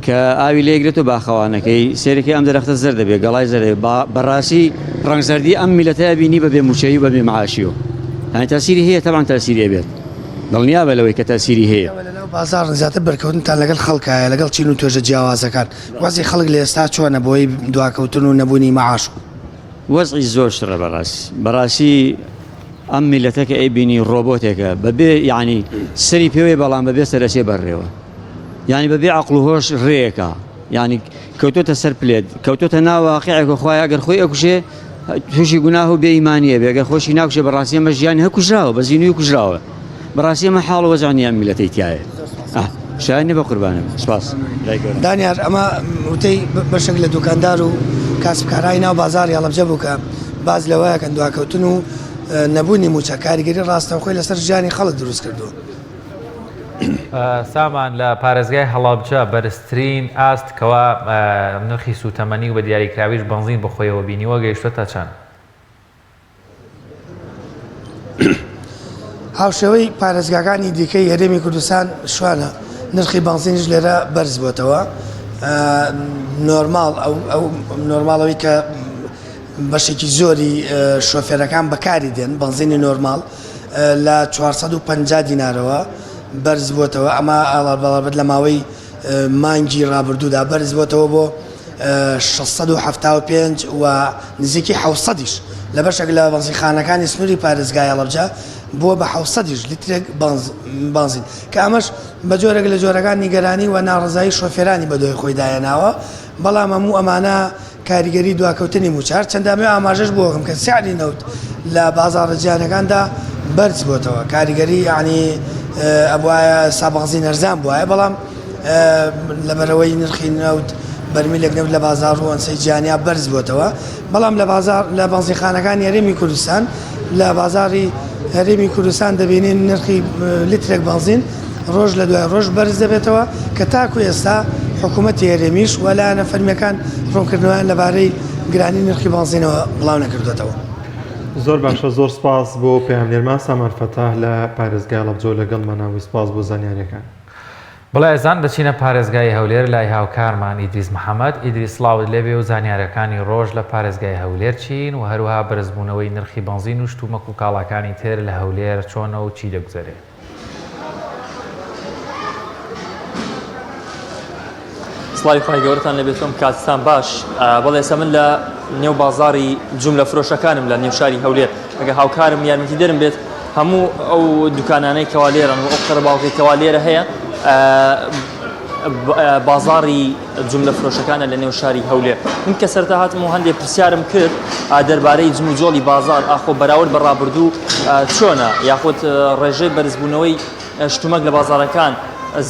کە ئاوی لێگرێت و باخەوانەکەی سێرەکەی ئەم دەرەختە زەر دەبێت گەڵای زەرێ بەڕاستی ڕەنگزەردی ئەم میلەتەیە بینی بەبێ موچەی و بەبێ معاشیۆ هەنی تاسیری هەیە تەبان تاسیری بێت دڵنیا بە لەوەی کە تاسیری هەیە بازار زیاتر بەرکەوتنتان لەگەڵ خەڵکایە لەگەڵ چین و توێژە جیاوازەکان وەزی خەڵک لە ئێستا چۆنە بۆی دواکەوتن و نەبوونی معاش وەزعی زۆر شڕە بەڕاستی ئەم میلەتە کە ئەیبینی ڕۆبۆتێکە بەبێ یعنی سەری پێوەی بەڵام بەبێ سەرەسێ بەڕێوە یعنی بەبێ عەقڵ و هۆش ڕێیەکە یعنی کەوتۆتە سەر پلێت کەوتۆتە ناو واقعێک خۆی ئەگەر خۆی ئەکوژێ تووشی گوناه و بێئیمانیە بێ ئەگەر خۆشی ناکوشێ بەڕاستی ئەمە ژیانی هەکوژراوە بە زینوی کوژراوە بەڕاستی ئەمە حاڵ و وەزعی ئەم میلەتەی تایە شایانی بە قوربانم سپاس دانیار ئەمە وتەی بەشێک لە دوکاندار و کاسبکارای ناو بازاری هەڵەبجە بوو کە باز لەوەیەکەن دواکەوتن و نەبوونی موچە کاریگەری ڕاستەوخۆی لەسەر ژیانی خەڵک دروست کردووە سامان لە پارێزگای هەڵابجە بەرزترین ئاست کەوا نرخی سوتەمەنی و بە دیاریکراویش بنزین بەخۆیەوە بینیوە گەیشتوە چەند هاوشێوەی پارێزگاکانی دیکەی هەرێمی کوردستان شوانە نرخی بنزینش لێرە بەرز بووەتەوە نۆرماڵەوەی کە بەشێکی زۆری شۆفێرەکان بەکاری دێن بنزینی نۆرماڵ لە 450 دینارەوە بەرز بووەتەوە ئەمە ئاڵابەت لە ماوەی مانگی ڕابردوودا بەرز بووەتەوە بۆ 675 و نزیکی 700یش لە بەشێک لە بەنزینخانەکانی سنووری پارێزگای هەڵەبجە بووە بە 700یش لیترێک بنزین کە ئەمەش بە جۆرێک لە جۆرەکان نیگەرانی و ناڕزایی شۆفێرانی بەدۆی خۆی دایەناوە بەڵام هەموو ئەمانە کاریگەری دواکەوتنی موچار چەندامێ ئاماژەش بۆکەم کە سیعری نەوت لە بازاڕە جیهانەکاندا بەرز بووەتەوە کاریگەری یعنی ئەبوایە سابغزی نەرزان بووایە بەڵام لەبەرەوەی نرخی نەوت بەرمیلێک نەوت لە بازار و ئەنسەی جیهانیا بەرز بووەتەوە بەڵام لە بەنزینخانەکانی هەرێمی کوردستان لە بازاری هەرێمی کوردستان دەبینین نرخی لیترێک بنزین ڕۆژ لە دوای ڕۆژ بەرز دەبێتەوە کە تاکو ئێستا حکوومەتی هەرێمیش وەلایەنە فەرمیەکان ڕوونکردنەوەیان لەبارەی گرانی نرخی بنزینەوە بڵاو نەکردوێتەوە. زۆر باشە، زۆر سپاس بۆ پەیامنێرمان سامان فەتاح لە پارێزگای لەبجۆ لەگەڵماناوی سپاس بۆ زانیاریەکان. بەڵێزان بچینە پارێزگای هەولێر لای هاوکارمان ئیدریس محەممەد. ئیدریس سڵاوت لێبێ و زانیارەکانی ڕۆژ لە پارێزگای هەولێر چین و هەروەها بەرزبوونەوەی نرخی بنزین و شتومەک و کاڵاکانی تر لە هەولێر چۆنە و چی دەگوزارێت. سڵاوی خی گەورەتان لەبێتم کاتتان باش. بەڵێ ئێستا من لە نێو بازاری جوملە فرۆشەکانم لە نێو شاری هەولێر. ئەگە هاوکارم یارمەتی دەرم بێت هەموو ئەو دوکانانەی کەوا لێرن و ئەو قەرەباڵغی کەوا لێرە هەیە بازاری جوملە فرۆشەکانە لە نێو شاری هەولێر. من کە سەرتا هاتم و هەندێک پرسیارم کرد دەربارەی جم و جۆڵی بازار ئاخۆ بەراورد بە ڕابردوو چۆنە یاخود ڕێژەی بەرزبوونەوەی شتومەک لە بازارەکان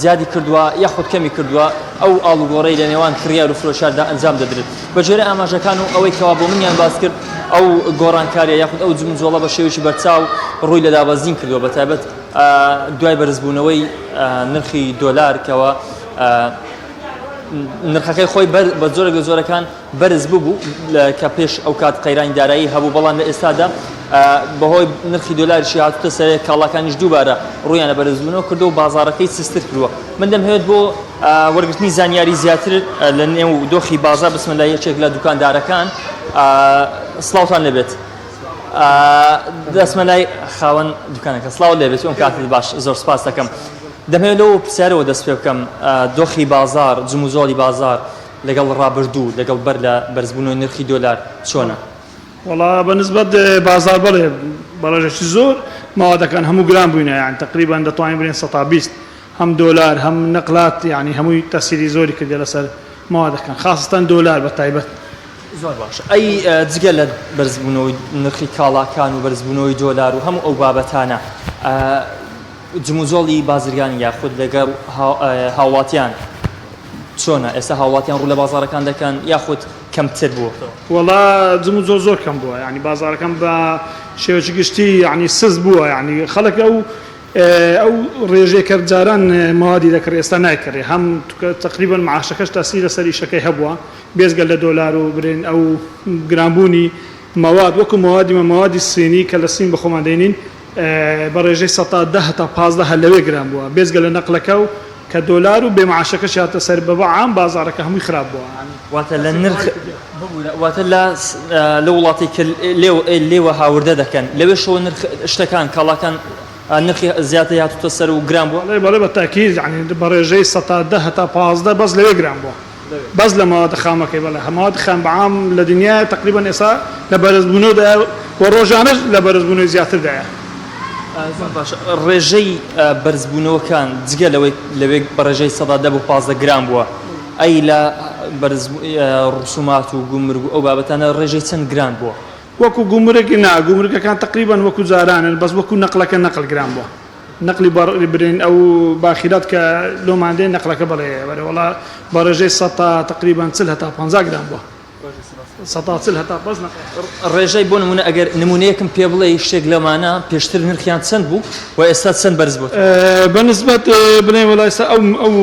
زیادی کردووە یاخود کەمی کردووە ئەو ئاڵوگۆڕەی لە نێوان کڕیار و فرۆشاردا ئەنجام دەدرێت. بەجێرە ئاماژەکان و ئەوەی کەوا بۆ منیان باس کرد ئەو گۆڕانکاریە یاخود ئەو جم و جۆڵە بە شێوەیەکی بەرچاو ڕووی لە دابەزین کردووە بەتایبەت دوای بەرزبوونەوەی نرخی دۆلار کەوە نرخەکەی خۆی بە زۆرە لە زۆرەکان بەرز بوو کە پێش ئەو کات قەیرانی دارایی هەبوو، بەڵام لە ئێستادا بەهۆی نرخی دۆلاریشی هاتوتە سەر کاڵاکانیش دووبارە ڕوویانە بەرزبوونەوە کردو و بازارەکەی سستر کردووە. من دەمهوێت بۆ وەرگرتنی زانیاری زیاتر لە نێو دۆخی بازار بسمە لای یەکێک لە دوکاندارەکان. سڵاوتان لەبێت دەسمە لای خاوەن دوکانەکە. سڵاو لێبێت ئەم کاتت باش، زۆر سپاس دەکەم. دەمەوێت لەوە پرسیارەوە دەست پێ بکەم دۆخی بازار جم و جۆڵی بازار لەگەڵ ڕابردوو لەگەڵ بەر لە بەرزبوونەوەی نرخی دۆلار چۆنە؟ وڵا بەنسبەت بازار بڵێ بەڕێژێکی زۆر ماوەدەکان هەموو گران بووینە، یان تقریبان دەتوانین بڵێن 120 هەم دۆلار هەم نەقلات، یعنی هەمووی تەسیری زۆری کردێ لەسەر ماوەدەکان، خاصەتەن دۆلار بەتایبەت. زۆر باش. ئەی جگە لە بەرزبوونەوەی نرخی کاڵاکان و بەرزبوونەوەی دۆلار و هەموو ئەو بابەتانە جم و جۆڵی بازرگانی یاخود لەگەڵ هاوڵاتیان چۆنە؟ ئێستا هاوڵاتیان ڕوو لە بازارەکان دەکەن یاخود کەمتر بووە؟ وڵا جم و جۆڵ زۆر کەم بووە، ینی بازارەکان بە شێوەی گشتی ینی سز بووە، ینی خەڵک ئەو ڕێژێکە جاران ماوادی دەکڕ ئێستا نایکڕێ، هەم تقریبا معاشەکەش تاسی لەسەر ئیشەکەی هەبووە بێزگە لە دۆلار و برێن ئەو گرانبوونی مەواد وەکو مەوادی سینی کە لە سین بەخۆمان دێنین بە ڕێژەی 110 هەتا 15 لەوێ گران بووە بێزگە لە نەقلەکە و کە دۆلار و بێ معاشەکەش هاتە سەر بە عام بازارەکە هەمووی خراپ بووە. واتە لە نرخ واتە لە وڵاتی کە لێوە هاوردە دەکەن لەوێ شەوە نرخ شتەکان کاڵاکان نرخی زیاتر هاتوتە سەر و گران بووە؟ بەڵێ بە تاکید ینی بە ڕێژەی 110 هەتا 15 بەس لەوێ گران بووە، بەس لە ماوەدە خامەکەی. بەڵێ هەماوەدە خام بەعام لە دنیا تقریبا ئێستا لە بەرزبوونەوەدا و ڕۆژانەش لە بەرزبوونەوەی زیاتردایە. باش ڕێژەی بەرزبوونەوەکان جگە لەوێ بە ڕێژەی 110 بۆ 15 گران بووە، ئەی لە ڕسومات و گومرگ و ئەو بابەتانە ڕێژەی چەند گران بووە؟ وەکو گومرگی نا گومرگەکان تقریبا وەکو جارانن، بەس وەکو نەقلەکە نەقل گران بووە، نەقلی برین ئەو باخیرات کە لۆماندەی نەقلەکە بڵێ وڵا بە ڕێژەی 100 تقریبا 40 هەتا 50 گران بووە، 140 هەتا بەس ڕێژەی بۆ نمونە ئەگەر نمونەیەکم پێ بڵێ شتێک لەمانە پێشتر نرخیان چەند بوو و ئێستا چەند بەرز بوو؟ بەنسبەت بڵێ وڵای ئەو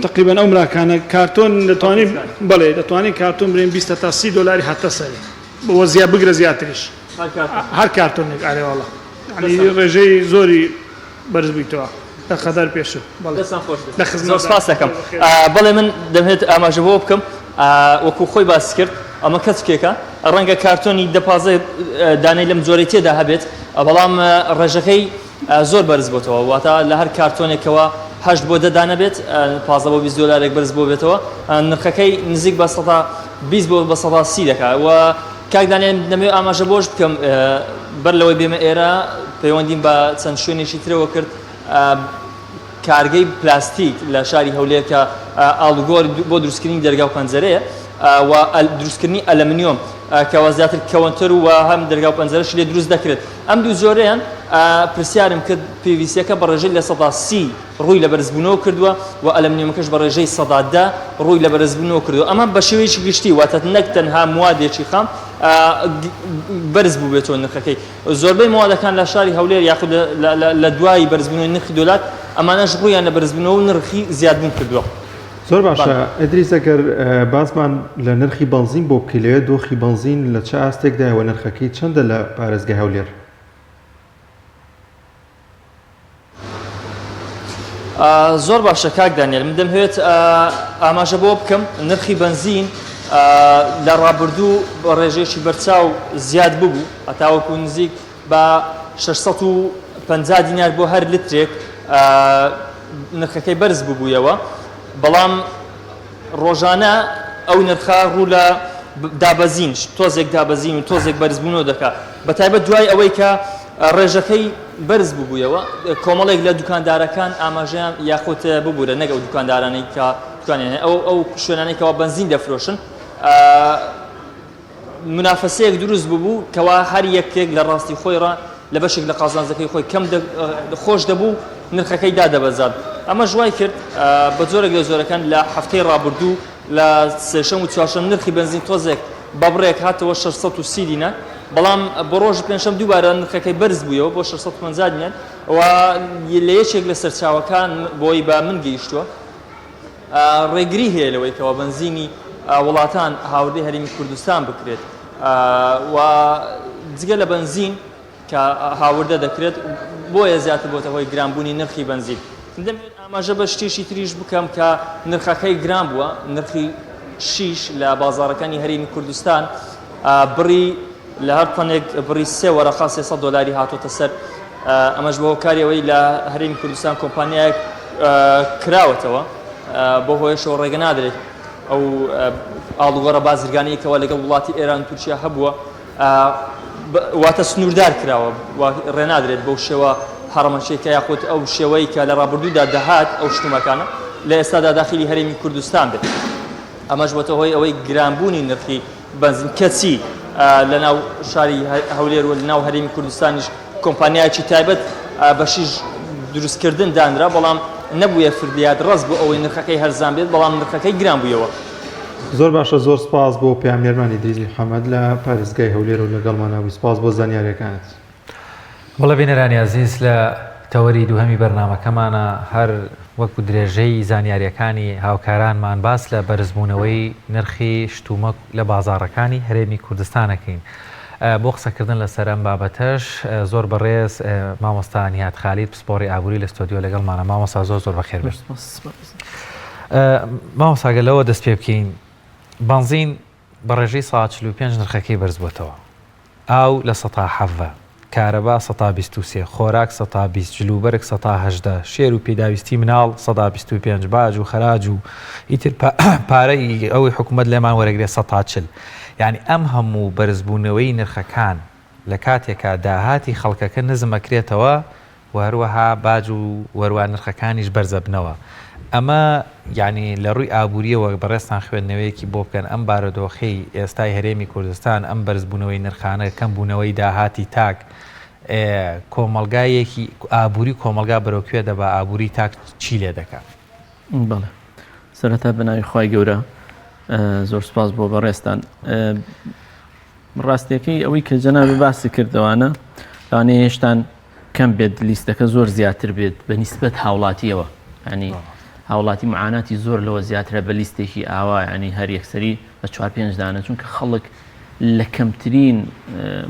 تقریبا ئەو مراکانە کارتۆن دەتوانین بڵێ دەتوانین کارتۆن برین 20 تا 30 دلاری هاتە سەری بۆ زیاد بگرە زیاتریش هەر کارتۆنێک ئارێوەڵە، ینی ڕێژەی زۆری بەرز بوویتەوە لە خەدار پێشوو. زۆر سپاس دەکەم. بەڵێ من دەمێت ئاماژە بۆ بکەم وەکو خۆی باس کرد ئەمە کەچکێکە ڕەنگە کارتۆنی دەپازە دانەی لەم جۆرەی تێدا هەبێت، بەڵام ڕێژەکەی زۆر بەرز بۆتەوە، واتە لە هەر کارتۆنێکەوە 8 بۆ دەدانە بێت 15 بۆ 20 دلارێک بەرز بۆ بێتەوە، نرخەکەی نزیک بە 120 بۆ بە 130 دەکات. و کاکدانێن دەمەوێت ئاماژە بۆش بکەم بەر لەوەی بێمە ئێرە پەیوەندیم بە چەند شوێنێکی ترەوە کرد کارگەی پلاستیک لە شاری هەولێر کە ئاڵوگۆر بۆ دروستکردنی دەرگا و پەنجەرەیە و دروستکردنی ئەلەمنیۆم کەوا زیاتر کەوەنتر و هەم دەرگا و پەنجەرەش لێ دروست دەکرێت. ئەم دوو زۆرەیان پرسیارم کرد پێویستیەکە بە ڕێژەی لە 130 ڕووی لە بەرزبوونەوە کردووە و ئەلەمنیۆمەکەش بە ڕێژەی 110 ڕووی لە بەرزبوونەوە کردووە. ئەمە بە شێوەیەکی گشتی واتە نەک تەنها موادێکی خام بەرز بوو بێتەوە نرخەکەی. زۆربەی موادەکان لە شاری هەولێر یاخود لە دوای بەرزبوونەوەی نرخی دۆلار ئەمانەش ڕوویان لە بەرزبوونەوە و نرخی زیادبوون کردووە. زۆر باشە ئەدریس ئەگەر باسمان لە نرخی بنزین بۆ بکەیت دۆخی بنزین لە چه ئاستێکدایەوە نرخەکەی چەندە لە پارێزگای هەولێر؟ زۆر باشە کاک دانیێل من دەمەوێت ئاماژە بۆ بکەم نرخی بنزین لە ڕابردوو بە ڕێژێکی بەرچاو زیاد ببوو هەتاوەکو نزیک بە 650 دینار بۆ هەر لترێک نرخەکەی بەرز ببوویەوە بەڵام ڕۆژانە ئەو نرخە ڕوو لە دابەزین تۆزێک دابەزین و تۆزێک بەرزبوونەوە دەکات بەتایبەت دوای ئەوەی کە ڕێژەکەی بەرز ببوویەوە کۆمەڵێک لە دوکاندارەکان ئاماژەیان یاخۆت ببوورە نەگە ئەو دوکاندارانەی کە ئەو شوێنانێکەوە بنزین دەفرۆشن منافەسەیەک دروست ببوو کەوا هەر یەکێک لە ڕاستی خۆی لە بەشێک لە قازانجەکەی خۆی کەم خۆش دەبوو نرخەکەی دادەبەزاد ئەمە ژوای کرد بە جۆرێک لە زۆرەکان لە هەفتەی ڕابردوو لە سێشەم و چوارشەم نرخی بنزین تۆزێک بە بڕێک هاتەوە 630 دینار بەڵام بە ڕۆژ پێنجشەم دووبارە نرخەکەی بەرز بوویەوە بۆ 650 دینار و لە یەکێک لە سەرچاوەکان بۆی بە من گەیشتووە ڕێگری هەیە لەوەی کەەوە بنزینی وڵاتان هاوردەی هەرێمی کوردستان بکرێت و جگە لە بنزین کە هاوردە دەکرێت بۆیە زیاتر بۆتە هۆی گرانبوونی نرخی بنزین دەمێت ئاماژە بە شتێکی تریش بکەم کە نرخەکەی گران بووە نرخی شیش لە بازاڕەکانی هەرێمی کوردستان بڕی لە هەر تۆنێک بڕی سێ وەرەقا 300 دلاری هاتۆتە سەر ئەمەش بۆ کاریەوەی لە هەرێمی کوردستان کۆمپانیایەک کراوەتەوە بۆ هۆیشەوە ڕێگە نادرێت ئەو ئاڵوگۆڕە بازرگانیەکەوە لەگەڵ وڵاتی ئێران تورکیا هەبووە واتە سنووردار کراوە ڕێنادرێت بەو شێوە هەڕەمەچێکە یاخۆت ئەو شێوەی کە لە ڕابردوودا دەهات ئەو شتومەکانە لە ئێستادا داخلی هەرێمی کوردستان بێت ئەمەش بۆتە هۆی ئەوەی گرانبوونی نرخی بنزین کەچی لە ناو شاری هەولێر و لە ناو هەرێمی کوردستانیش کۆمپانیایکی تایبەت بەشیش دروستکردن دانرا بەڵام نەبوویە فردیات ڕست بۆ ئەوەی نرخەکەی هەرزان بێت بەڵام نرخەکەی گران بوویەوە زۆر باشە زۆر سپاس بۆ پێامێرمانی دریزی محەممەد لە پارێزگای هەولێر و لەگەڵمانەوەی سپاس بۆ زانیاریەکانت بەڵە بینەرانی عزیز لە تەوەری دووهەمی بەرنامەکەمانە هەر وەکو درێژەی زانیاریەکانی هاوکارانمان باس لە بەرزبوونەوەی نرخی شتومە لە بازاڕەکانی هەرێمی کوردستانەکەین بۆ قسەکردن لەسەر ئەم بابەتەش زۆر بەڕێز مامۆستا نیهات خالید پسپۆڕی ئابووری لە ستۆدیۆ لەگەڵمانە مامۆستا زۆر بەخێر بێت مامۆستاگەلەوە دەست پێ بکەین بنزین بە ڕێژەی 145 نرخەکەی بەرز بووەتەوە ئاو لە 170 کارەبا 123 خۆراک 120 جلوبەرگ 118 شێر و پێداویستی مناڵ 125 باج و خەراج و ئیتر پارەی ئەوەی حکوومەت لێمان وەرەگرێت 140 یعنی ئەم هەموو بەرزبوونەوەی نرخەکان لە کاتێکا داهاتی خەڵکەکە نزمەکرێتەوە و هەروەها باج و وەروە نرخەکانیش بەرزەبنەوە ئەمە یعنی لە ڕووی ئابوووریەوە بەڕێستان خوێندنەوەیەکی بۆ بکەن ئەم بارەدۆخەی ئێستای هەرێمی کوردستان ئەم بەرزبوونەوەی نرخانە کەم بوونەوەی داهاتی تاک کۆمەلگایەکی ئابووری کۆمەلگا بەرەوکوێ دەبا ئابووری تاک چی لێ دەکات بەڵێ سەرەتا بەناوی خوای گەورە زۆر سپاس بۆ بەڕێستان ڕاستیەکەی ئەوەی کە جەنابی باسی کردەوانە لەوانەیە هێشتان کەم بێت لیستەکە زۆر زیاتر بێت بە نیسبەت هاوڵاتیەوە ینی هاوڵاتی معاناتی زۆر لەوە زیاترە بە لیستێکی ئاوا ینی هەر یەکسەری بە 4-5 دانە چونکە خەڵک لە کەمترین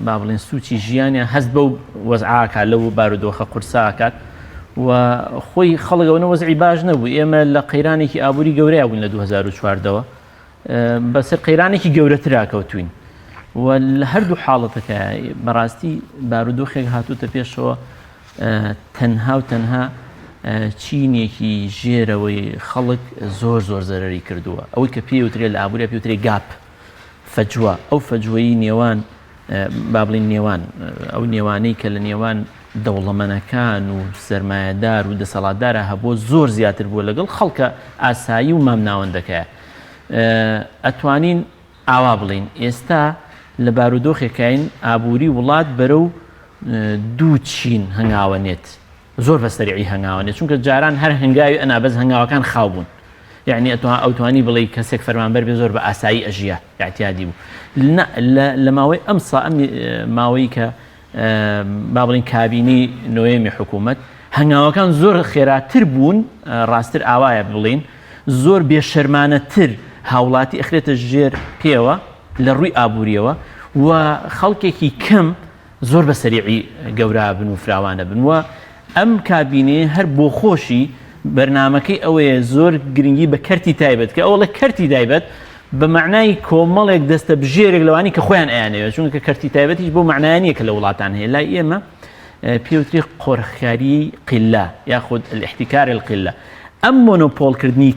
با بڵێن سوچی ژیانیان هەست بەو وەزعاکات لەو بارودۆخە قورساکات و خۆی خەڵگەونە وەزعی باش نەبوو ئێمە لە قەیرانێکی ئابووری گەورەیە بووین لە 2014ەوە بەسەر قەیرانێکی گەورەترا کەوتوین و لە هەردوو حاڵەتەکە بەڕاستی بارودۆخێک هاتووتە پێشەوە تەنها و تەنها چینێکی ژێرەوەی خەڵک زۆر زەرەری کردووە ئەوەی کە پێوترێت لە ئابووری پێوترێ گاپ فەجووە ئەو فەجووەی نێوان با بڵین نێوان ئەو نێوانەی کە لە نێوان دەوڵەمەنەکان و سەرمایەدار و دەسەڵاتدارە هەبووە زۆر زیاتر بووە لەگەڵ خەڵکە ئاسایی و مامناوەندەکەیە ئەتوانین ئاوا بڵین ئێستا لە بارودۆخێکین ئابووری وڵات بەرەو دوو چین هەنگاوەنێت زۆر بەسەریعی هەنگاوانێت چونکە جاران هەر هەنگاوی ئەنابەز هەنگاوەکان خاو بوون یعنی ئەوتوانی بڵێ کەسێک فەرمانبەر بێ زۆر بە ئاسایی ئەژیە احتیادی بوو لە ماوەی ئەمسا ئەم ماوەی کە با بڵین کابینی نوێمی حکوومەت هەنگاوەکان زۆر خێراتر بوون ڕاستتر ئاوایە بڵین زۆر بێشەرمانەتر هاوڵاتی ئەخرێتە ژێر پێوە لە ڕووی ئابوووریەوە و خەڵکێکی کەم زۆر بە سەریعی گەورە بن و فراوانە بن و ئەم کابینێ هەر بۆ خۆشی بەرنمەکەی ئەوەیە زۆر گرنگی بە کەرتی تایبەت کە ئەوڵە کەرتی تایبەت بە معنای کۆمەڵێک دەستە بژێرێک لەوانی کە خۆیان ئەیانەوێت چونکە کەرتی تایبەتیش بۆ معنایانیە کە لە وڵاتان هەیە لای ئێمە پێوتری قۆرخکاری قیلە یاخود الاحتیکار القیلە ئەم مۆنۆپۆلکردنی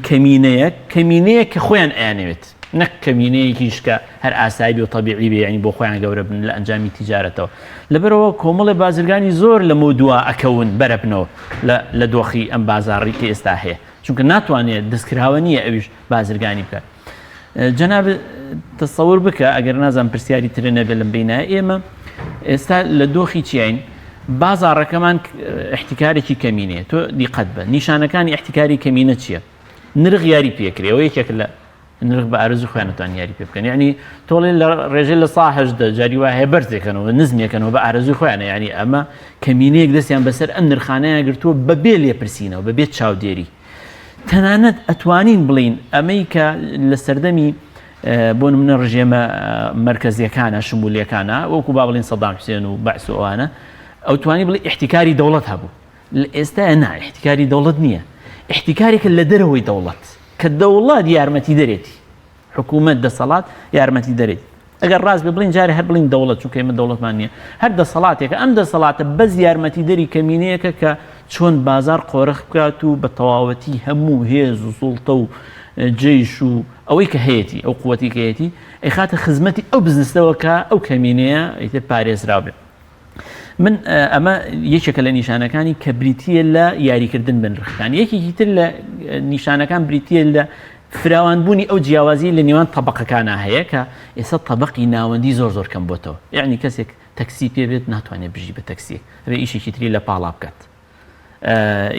کەمینەیە کە خۆیان ئەیانەوێت نەک کەمینەیەکیش کە هەر ئاسایبی و طبیعی بێ ینی بۆ خۆیان گەورە بن لە ئەنجامی تیجارەتەوە لەبەرەوە کۆمەڵی بازرگانی زۆر لە مۆدووە ئەکەون بەرەبنەوە لە دۆخی ئەم بازاڕی کە ئێستا هەیە چونکە ناتوانێت دەستکراوە نییە ئەویش بازرگانی بکات جەناب تەسەور بکە ئەگەر نازان پرسیاری ترە نەبێت لەم بینایە ئێمە ئێستا لە دۆخی چیین بازاڕەکەمان احتیکارێکی کەمینەیە تۆ دیقەت بە نیشانەکانی احتیکاری کەمینە چییە؟ نرخ یاری پێکرێەوە یەکێک لە نرخ بە ئارزوو خۆیانتوان یاری پێ بکەن یعنی تۆڵێ لە ڕێژێ لە ساحشدا جاری وایە هەیە بەرزێکەنەوە نزمیەکەنەوە بە ئارزوی خۆیانە ینی ئەمە کەمینەیەک دەستیان بەسەر ئەم نرخانەیە گرتووە بەبێ لێپرسینەوە بەبێت چاودێری تەنانەت ئەتوانین بڵین ئەمەی کە لە سەردەمی بۆ نمونە ڕژێمە مرکزیەکانە شمولیەکانە وەکو با بڵین سەدام حوسێن و بەعس و ئەوانە ئەو توانی بڵێ احتیکاری دەوڵەت هەبوو لە ئێستا نا احتیکاری دەوڵەت نییە احتیکارێکە لە دەرەوەی دەوڵەت کە دەوڵات یارمەتی دەرێتی حکوومەت دەسەڵات یارمەتی دەرێت ئەگەر ڕاست بێ بڵین جارێ هەر بڵین دەوڵەت چونکە ئێمە دەوڵەتمان نییە هەر دەسەڵاتێکە ئەم دەسەڵاتە بەز یارمەتی دەری کەمینەیەکە کە چۆن بازار قۆرخ بکات و بە تەواوەتی هەموو هێز و سوڵتە و جێیش و ئەوەی کە هەیەی ئەو قووەتی کە هەیەی ئەیخاتە خزمەتی ئەو بزنسەوە کە ئەو کەمینەیە ئیتر پارێزراو بێت من ئەمە یەکێکە لە نیشانەکانی کە بریتیە لە یاریکردن بنرخەکان یەکێکی تر لە نیشانەکان بریتیە لە فراوانبوونی ئەو جیاوازی لە نێوان تەبقەکانە هەیە کە ئێستا تەبقی ناوەندی زۆر کەم بۆتەوە یعنی کەسێک تەکسی پێ بێت ناتوانێت بژی بە تەکسیەک هەبێ ئیشێکی تری لە پاڵا بکات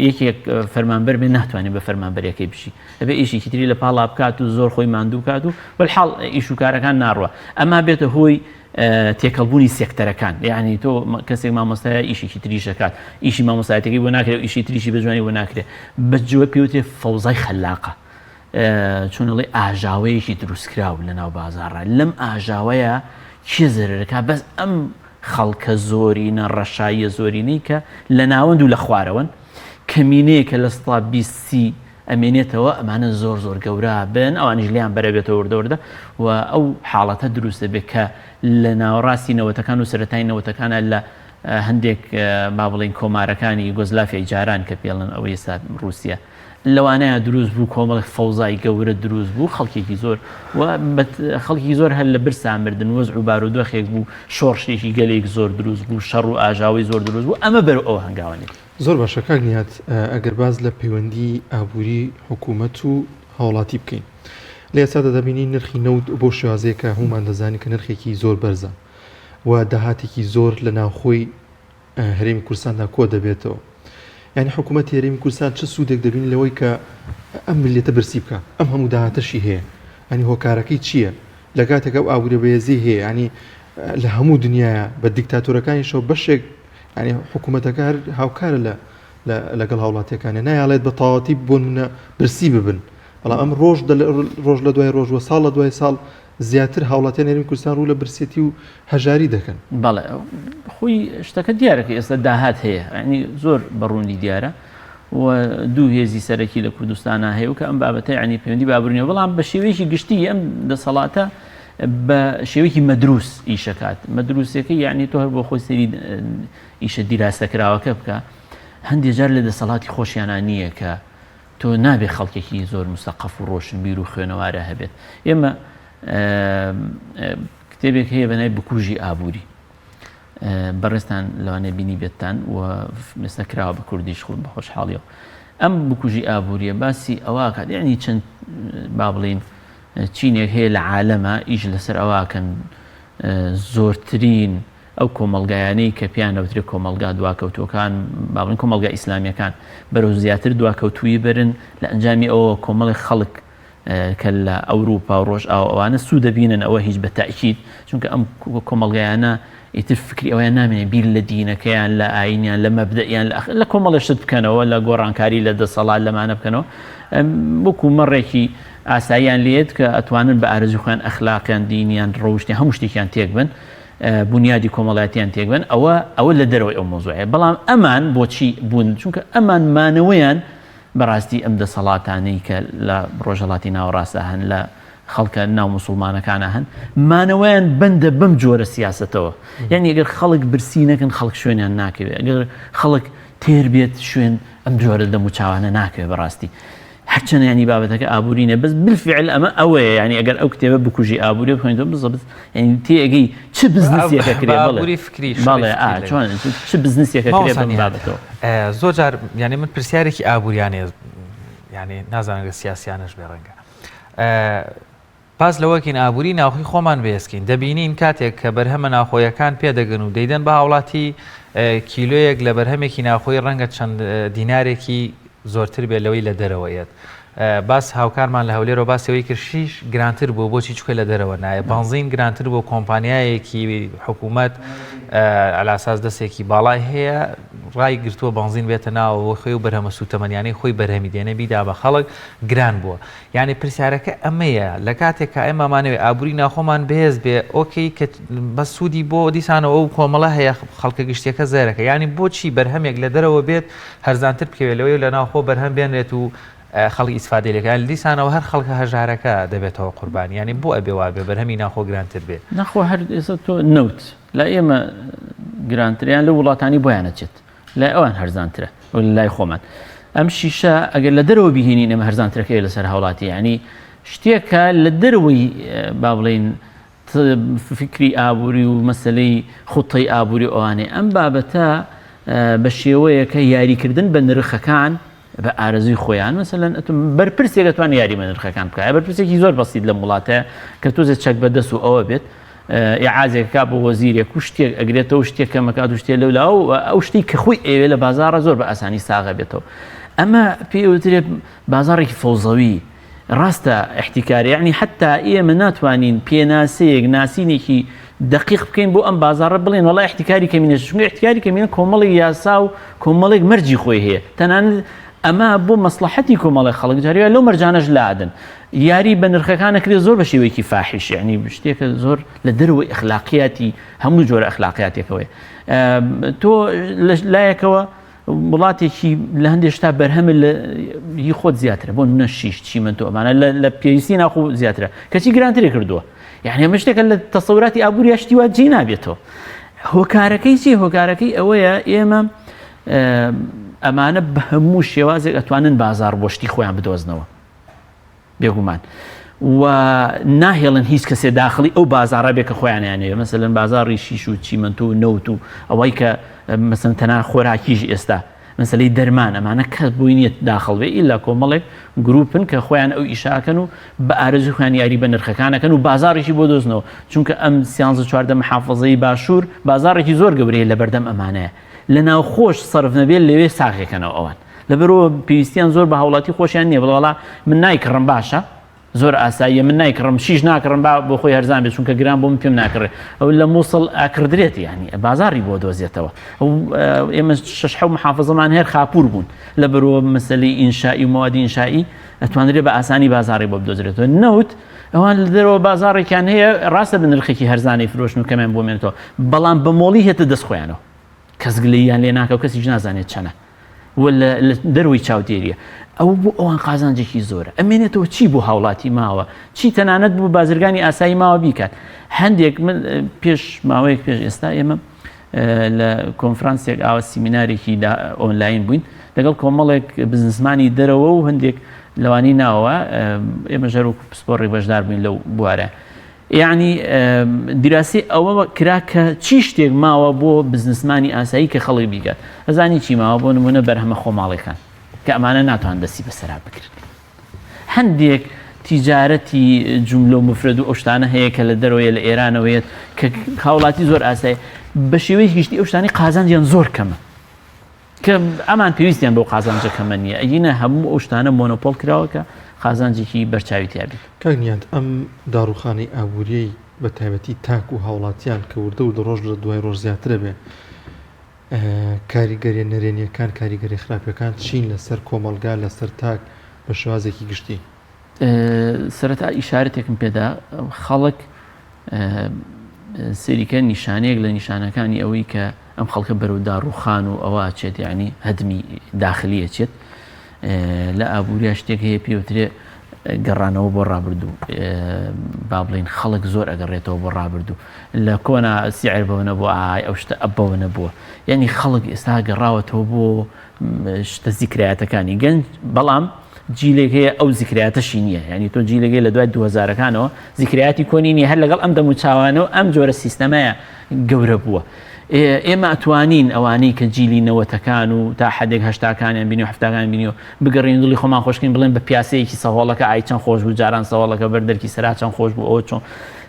یەکێک فەرمانبەر بێ ناتوانێت بە فەرمانبەرەکەی بژی هەبێ ئیشێکی تری لە پاڵا بکات و زۆر خۆی ماندوو بکات و بەڵحاڵ ئیش و کارەکان ناڕوە ئەما بێتە هۆی تێکەڵبوونی سێکتەرەکان یعنی تۆ کەسێک مامۆستایە ئیشێکی تریشەکات ئیشی مامۆستایەتەکەی بۆ ناکرێت و ئیشی تریشی بەجوانی بۆ ناکرێت بەجووە پێوتێ فەوزای خەلاقە چونڵێ ئاژاوەیەکی دروستکراو لە ناو بازاڕە لەم ئاژاوەیە چی زەرەکە بەس ئەم خەڵکە زۆرینە ڕەشاییە زۆرینەی کە لە ناوەند و لە خوارەوەن کەمینەیەکە لە ستا بیستی ئەمێنێتەوە ئەمانە زۆر گەورە بن ئەوانیش لیان بەرەبێتەوە وردەوردە و ئەو حاڵەتە دروست دەبێت کە لە ناوەڕاستی نەوەتەکان و سەرەتای نەوەتەکانە لە هەندێک با بڵین کۆمارەکانی یوگۆزلافیای جاران کە پێڵن ئەوەی ئێستا رووسیا لەوانەیە دروست بوو کۆمەڵێک فەوزای گەورە دروست بوو خەڵکێکی زۆر و خەڵکی زۆر هەر لە برسا مردن وەزع و بارودۆخێک بوو شۆڕشتێکی گەلێک زۆر دروست بوو شەڕ و ئاژاوی زۆر دروست بوو ئەمە بەر ئەو هەنگاوانێت زۆر باشە کاگنیات ئەگەر باز لە پەیوەندی ئابووری حکوومەت و هاوڵاتی بکەین لە ئێستادا دەبینی نرخی نەوت بۆ شێوازەیە کە هەمومان دەزانی کە نرخێکی زۆر بەرزە و داهاتێکی زۆر لە ناوخۆی هەرێمی کوردستاندا کۆ دەبێتەوە یعنی حکوومەتی هەرێمی کوردستان چه سوودێک دەبین لەوەی کە ئەم ملیەتە برسی بکە ئەم هەموو داهاتەشی هەیە ینی هۆکارەکەی چییە لە کاتێک ئەو ئابوورە بەهێزی هەیە ینی لە هەموو دنیاە بە دیکتاتۆرەکانیشەوە بەشێک ینی حکوومەتەکە هاوکارە لەگەڵ هاوڵاتیەکانە نایڵێت بە تەواوەتی بۆ منە برسی ببن بەڵام ئەم ڕۆژ لە دوای ڕۆژ وە ساڵ لە دوای ساڵ زیاتر هاوڵاتیان هەرێمی کوردستان ڕوو لە برسێتی و هەژاری دەکەن بەڵێ خۆی شتەکە دیارەکە ئێستا داهات هەیە ینی زۆر بەڕوونی دیارە و دوو هێزی سەرەکی لە کوردستانە هەیە و کە ئەم بابەتە ینی پەیوەندی بابوورنەوە بەڵام بە شێوەیەکی گشتی ئەم دەسەڵاتە بە شێوەیەکی مەدروس ئیشەکات مەدروسەکەی یعنی تۆ هەر بۆ خۆی سەری ئیشە دیراستەکراوەکە بکە هەندێک جار لە دەسەڵاتی خۆشیانە نییە کە تۆ نابێ خەڵکێکی زۆر مستەقف و ڕۆشن بیر و خوێنەوارە هەبێت ئێمە کتێبێک هەیە بەنای بکوژی ئابووری بەڕێستان لەوانێ بینی بێتتان و مێستا کراوە بە کوردیش خۆ بە خۆشحاڵیەوە ئەم بکوژی ئابووریە باسی ئەوە کات یعنی چەند با بڵین چینێک هەیە لە عالەمە ئیش لەسەر ئەوواکەن زۆرترین ئەو کۆمەلگایانەی کە پیان ئەوترێت کۆمەلگا دواکەوتوەکان با بڵین کۆمەلگا ئیسلامیەکان بەرەو زیاتر دواکەوتووی برن لە ئەنجامی ئەوە کۆمەڵی خەڵک کە لە ئەوروپا و ڕۆژ ئەوانە سوود دەبینن ئەوە هیچ بە تاکید چونکە ئەم کۆمەڵگەیانە ئیتر فکری ئەویان نامێنێ بیر لە دینەکەیان لە ئاینیان لە مەبدەیان لە کۆمەڵێشت بکەنەوە لە گۆڕانکاری لە دەسەڵات لەمانە بکەنەوە وەکو مەڕێکی ئاساییان لێت کە ئەتوانن بە ئارەزوخیان ئەخلاقیان دینیان ڕەوشتی هەموو شتێکیان تێک بن بنیادی کۆمەڵایەتیان تێک بن ئەوە لە دەرەوەی ئەو مۆزوعەیە بەڵام ئەمان بۆچی بوون چونکە ئەمان مانەوەیان بەڕاستی ئەم دەسەڵاتانەی کە لە ڕۆژهەڵاتی ناوەڕاستە هەن لە خەڵکە ناو موسڵمانەکانە هەن مانەوەیان بەندە بەم جۆرە سیاسەتەوە یعنی ئەگەر خەڵک برسی نەکەن خەڵک شوێنیان ناکەوێت ئەگەر خەڵک تێر بێت شوێن ئەم جۆرە دەم و چاوانە ناکەوێت بەڕاستی هەرچەند ینی بابەتەکە ئابوورینە بەس بالفعل ئەمە ئەوەیە ینی ئەگەر ئەو کتێبە بکوژی ئابووری بخوێنیتەوە بزەبت ینی تێگەی چ بزنسیەکە کرێ بەڵێ چۆن چ بزنسیەکە کرێ بەم بابەتەوە زۆر جار ینی من پرسیارێکی ئابووریانێ ینی نازانم گە سیاسیانش بێ ڕەنگە پاس لەوەکین ئابووری ناوخۆی خۆمان بێسکین دەبینین کاتێک کە بەرهەمە ناوخۆیەکان پێدەگەن و دەیدەن بە هاوڵاتی کیلۆیەک لە بەرهەمێکی ناوخۆی ڕەنگە چەند دینارێکی زۆرتر بێت لەوەی لە دەرەوەیەت باس هاوکارمان لە هەولێرەوە باسەوەی کردشیش گرانتر بوو بۆچی چکە لە دەرەوە نایە بنزین گرانتر بۆ کۆمپانیایەکی حکوومەت ئەلاساس دەستێکی باڵای هەیە ڕای گرتووە بنزین بێتە ناوە خۆی و بەرهەمە سوتەمەنیانەی خۆی بەرهەمی دێنە بیدا بە خەڵک گران بووە یعنی پرسیارەکە ئەمەیە لە کاتێک کە ئێمەمانەوێت ئابووری ناوخۆمان بەهێز بێ ئۆکەی کە بە سوودی بۆ دیسانەوە ئەو کۆمەڵە هەیە خەڵکە گشتەکە زێرەکە یعنی بۆچی بەرهەمێک لە دەرەوە بێت هەرزانتر بکەوێت لەوەی لە ناوخۆ بەرهەم بێنێت و خەڵکی ئیسفادەی لەکە دیسانەوە هەر خەڵکە هەژارەکە دەبێتەوە قوربانی ینی بۆ ئەبێ وا بێ بەرهەمی ناخۆ گرانتر بێ نەخۆ هەر ئێستا تۆ نەوت لە ئێمە گرانتریان لە وڵاتانی بۆیانەچێت لای ئەوان هەرزانترە لای خۆمان ئەم شیشە ئەگەر لە دەرەوە بهێنین ئەمە هەرزانترەکەی لەسەر هاوڵاتی ینی شتێکە لە دەرەوەی با بڵێن فکری ئابووری و مەسلەی خوتەی ئابووری ئەوانێ ئەم بابەتە بە شێوەیەکە یاریکردن بە نرخەکان بە ئارەزوی خۆیان مەسەلەن بەرپرسێک دەتوانێت یاری بە نرخەکان بکات بەرپرسێکی زۆر بەسیط لە وڵاتەیە کە تۆزێت چەک بەدەست و ئەوە بێت عازێکا بۆ وەزیرێک و شتێک ئەگرێتەوە شتێک کە مەکات و شتێ لەولاو ئەو شتی کە خۆی ئێوێ لە بازارە زۆر بە ئاسانی ساغە بێتەوە ئەمە پێوترێت بازارێکی فەوزەوی ڕاستە احتیکاری یعنی حتا ئێمە ناتوانین پێناسەیەک ناسینێکی دقیق بکەین بۆ ئەم بازارە بڵێن وڵای احتیکاری کەمینە چونکە احتیکاری کەمینە کۆمەڵی یاسا و کۆمەڵێک مەرجی خۆی هەیە تەنانەت ئەمە بۆ مەسلحەتی کۆمەڵی خەڵک جاریوە لەو مەرجانەش لادن یاری بە نرخەکان نەکرێت زۆر بە شێوەیەکی فاحیش یعنی شتێکە زۆر لە دەرەوەی ئەخلاقیاتی هەموو جۆرە ئەخلاقیاتێکەوەی تۆ لایەکەوە وڵاتێکی لە هەندێک شتا بەرهەمە لە هی خۆت زیاترە بۆ نەشیش چی من تۆ ئەمانە لە پێویستی ناخۆ زیاترە کەچی گرانترێ کردووە یعنی ئەمە شتێکە لە تەسەوراتی ئابووری هەشتی وا جێ نابێتەوە هۆکارەکەی چی هۆکارەکەی ئەوەیە ئێمە ئەمانە بە هەموو شێوازێک ئەتوانن بازار بۆشتی خۆیان بدۆزنەوە بێگومان و ناهێڵن هیچ کەسێ داخلی ئەو بازارە بێ کە خۆیانیانەوە مەسەلەن بازاری شیش و چیمەنت و نەوت و ئەوەی کە مەسەن تەنها خۆراکیش ئێستا مەسەلەی دەرمان ئەمانە کەس بووی نیەت داخڵ بێ ئیلا کۆمەڵێک گروپن کە خۆیان ئەو ئیشاکەن و بە ئارەزوی خۆیان یاری بە نرخەکانەکەن و بازاڕێکی بۆ دۆزنەوە چونکە ئەم سیانزە چواردە محافەزەی باشوور بازاڕێکی زۆر گەورەیە لە بەردەم ئەمانەیە لە ناو خۆش سەرف نەبێت لەوێ ساغێکەنەوە ئەوان لەبەرەوە پێویستیان زۆر بە هاوڵاتی خۆشیان نییە بڵڵا من نایکڕم باشە زۆر ئاساییە من نایکڕم شیش ناکڕم بۆ خۆی هەرزان بێت چونکە گران بۆ من پێم ناکڕێت ئەو لە مووسڵ ئاکردرێت ینی بازاری بۆ دۆزێتەوە ئێمە شش حەو محافەزەمان هەر خاپوور بوون لەبەرەوە مەسەلەی ئینشایی و مەوادی ئینشایی ئەتوانرێت بە ئاسانی بازاری بۆ بدۆزرێتەوە نەوت ئەوان لە دەرەوە بازارێکیان هەیە ڕاستە بە نرخێکی هەرزانەی فرۆشن و کەمیان بۆ مێنێتەوە بەڵام بە مۆڵی هێتە دەست خۆیانەوە کەس گلەییان لێ ناکە و کەسیش نازانێت چەنە لە دەروی چاودێریە ئەو بۆ ئەوان قازانجێکی زۆرە ئەمێنێتەوە چی بۆ هاوڵاتی ماوە چی تەنانەت بوو بازرگانی ئاسایی ماوە بیکات هەندێک من پێش ماوەیەک پێش ئێستا ئێمە لە کۆنفرانسێک ئاوە سیمینارێکی ئۆنلاین بووین لەگەڵ کۆمەڵێک بزنسمانی دەرەوە و هەندێک لەوانی ناوە ئێمە ژەر و پسپۆڕی بەشدار بووین لەو بوارە یعنی دیراسی ئەوە کرا کە چی شتێک ماوە بۆ بزنسمانی ئاسایی کە خەڵی بیگات ئەزانی چی ماوە بۆ نمونە بەرهەمە خۆماڵیەکان کە ئەمانە ناتوان دەستی بەسەرا بکرێت هەندێک تیجارەتی جوملە و مفرد و ئەو شتانە هەیە کە لە دەرەوەیە لە ئێرانەوەیەت کە هاوڵاتی زۆر ئاسایی بە شێوەیەکی گشتی ئەو شتانی قازانجیان زۆر کەمە کە ئەمان پێویستیان بۆ قازانجە کەمە نییە ئەگینە هەموو ئەو شتانە مۆنۆپۆل کراوە کە خازانجێکی بەرچاوی تیابێت. کاگنیان ئەم داڕوخانەی ئابووریەی بە تایبەتی تاک و هاوڵاتیان کە وردە و ڕۆژ لە دوای ڕۆژ زیاترە بێ کاریگەری نەرێنیەکان کاریگەری خراپەکان چین لەسەر کۆمەلگا لەسەر تاک بە شێوازێکی گشتی. سەرەتا ئیشارەتێکم پێدا خەڵک سەریکە نیشانەیەک لە نیشانەکانی ئەوەی کە ئەم خەڵکە بەرەو داڕوخان و ئەوە چێت یعنی هەدمی داخلیە چێت لە ئابووریا شتێک هەیە پێوترێ گەڕانەوە بۆ ڕابردوو با بڵین خەڵک زۆر ئەگەڕێتەوە بۆ ڕابردوو لە کۆنا سیعر بەوەنە بۆ ئای ئەو شتە ئەبەوە نەبووە یعنی خەڵک ئێستا گەڕاوەتەوە بۆ شتە زیکرایەتەکانی گەنج بەڵام جیلێک هەیە ئەو زیکرایەتەشی نییە یعنی تۆ جیلێکی لە دوای 2000ەکانەوە زیکرایەتی کۆنی نیە هەر لەگەڵ ئەم دەموچاوانەوە ئەم جۆرە سیستەمەیە گەورە بووە. ئێمە ئەتوانین ئەوانەی کە جیلی نەوەتەکان و تا حدێک هەشتاکانیان بینی و هەفتاکان بینیەوە بگەڕین دڵی خۆمان خۆشکەین بڵێن بە پیاسەیەکی سەهۆڵەکە ئای چەند خۆش بوو جاران سەهۆڵەکە بەردەرکی سەرا چەند خۆش بوو ئەوە چۆن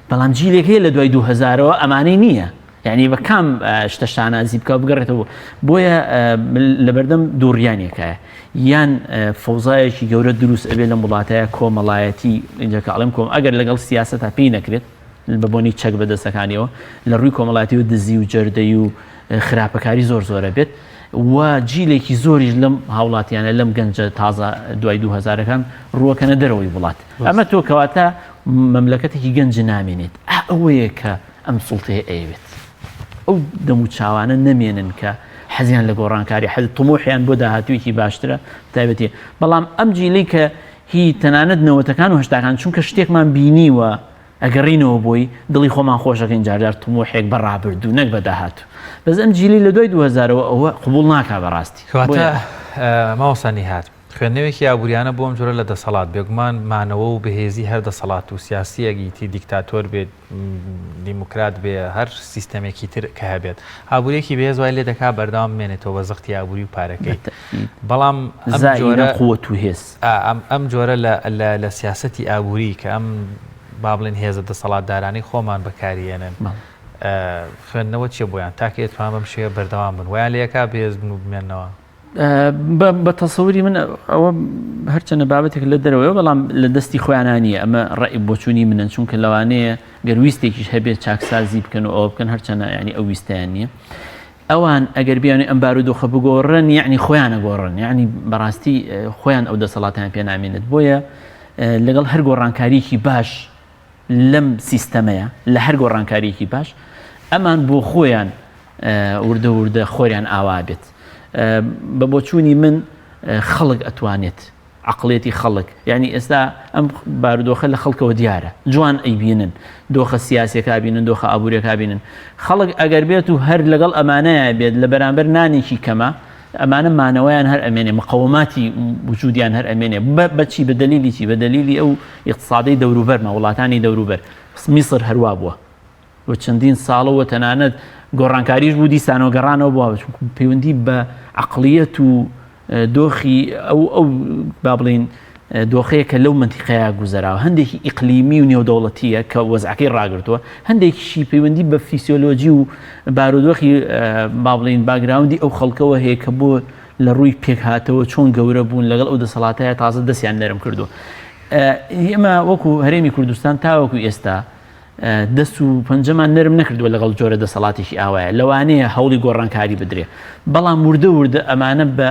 بەڵام جیلێک هەیە لە دوای 2000ەوە ئەمانەی نییە یعنی بە کام شتە شانازی بکە بگەڕێتەوە بۆیە لەبەردەم دووڕیانێکایە یان فەوزایەکی گەورە دروست ئەبێ لە وڵاتەیە کۆمەڵایەتی اینجاکە ئەڵێم کۆم ئەگەر لەگەڵ سیاسەتا پێی نەکرێت بە بۆنی چەک بەدەستەکانیەوە لە ڕووی کۆمەڵاتی و دزی و جەردەی و خراپەکاری زۆرە بێت و جیلێکی زۆریش لەم هاوڵاتیانە لەم گەنجە تازە دوای 2000ەکان ڕووەکەنە دەرەوەی وڵات ئەمە تۆ کەواتە مەملەکەتێکی گەنج نامێنێت ئەوەیە کە ئەم سوڵتەیە ئەیەوێت ئەو دەموچاوانە نەمێنن کە حەزیان لە گۆڕانکاری حەز تموحیان بۆ داهاتوویەکی باشترە تایبەتی بەڵام ئەم جیلەی کە هی تەنانەت نەوەتەکان و هەشتاکان چونکە شتێکمان بینیوە ئەگەڕینەوە بۆی دڵی خۆمان خۆشەکەین جارجار تموحێک بەڕابردوو نەک بە داهاتوو بەس ئەم جیلی لە دوای 2000ەوە ئەوە قبول ناکا بەڕاستی کەواتە ماوەسانی هات خوێندنەوەکی ئابووریانە بۆم جۆرە لە دەسەڵات بێگومان مانەوە و بەهێزی هەر دەسەڵات و سیاسیەکیتی دیکتاتۆر بێت دیموکرات بێ هەر سیستەمێکی تر کە هەبێت ئابووریەکی بەهێز وای لێ دەکا بەردەوام بمێنێتەوە بە زەختی ئابووری و پارەکەی بەڵام ئەم جۆرە لە سیاسەتی ئابووری کە ئەم با بڵێن هێزە دەسەڵاتدارانی خۆمان بەکارێنن خوێندنەوە چیە بۆیان تاکە ئێتوان بەم شێوە بەردەوام بن ویان لەیەکا بێز بن و بمێنەوە بە تەسەوری من ئەوە هەرچەنە بابەتێک لە دەرەوەی بەڵام لە دەستی خۆیانانیە ئەمە ڕێی بۆچوونی منن چونکە لەوانەیە گەرویستێکیش هەبێت چاکسازی بکەن و ئەوە بکەن هەرچەنە ینی ئەو ویستیان نییە ئەوان ئەگەر بیانێ ئەم بارودۆخە بگۆڕن یعنی خۆیانە گۆڕن یعنی بەڕاستی خۆیان ئەو دەسەڵاتیان پێ نامێنێت بۆیە لەگەڵ هەر گۆڕانکاریکی باش لەم سیستەمەیە لە هەر گۆڕانکاریکی باش ئەمان بۆ خۆیان وردە وردە خۆیان ئاوا بێت بە بۆچوونی من خەڵک ئەتوانێت عقلێتی خەڵک یعنی ئێستا ئەم بارودۆخە لە خەڵکەوە دیارە جوان ئەیبینن دۆخە سیاسیەکە بینن دۆخە ئابوووریەکە بینن خەڵک ئەگەر بێت و هەر لەگەڵ ئەمانەیە بێت لە بەرامبەر نانێکی کەمە ئەمانە مانەوەیان هەر ئەمێنێ مقاوماتی وجودیان هەر ئەمێنێ بەچی بە دلیلی چی بە دلیلی ئەو اقتصادی دەوروبەرمە وڵاتانی دەوروبەر میسر هەروە بووە و چەندین ساڵەوە تەنانەت گۆڕانکاریش بوو دیسانەوە گەڕانەوە بووە پەیوەندی بە عقلیەت و دۆخی ئەو با بڵین دۆخەیە کە لەو منتیقەیە گوزەراوە هەندێکی ئیقلیمی و نێودەوڵەتیە کە وەزعەکەی ڕاگرتووە هەندێکیشی پەیوەندی بە فیسیۆلۆجی و بارودۆخی با بڵین باگراوندی ئەو خەڵکەوە هەیە کە بۆ لە ڕووی پێک هاتەوە چۆن گەورە بوون لەگەڵ ئەو دەسەڵاتەیە تازە دەستیان نەرم کردو ئێمە وەکو هەرێمی کوردستان تاوەکو ئێستا دەست و پەنجەمان نەرم نەکردووە لەگەڵ جۆرە دەسەڵاتێکی ئاوایە لەوانەیە هەوڵی گۆڕانکاری بدرێ بەڵام وردە وردە ئەمانە بە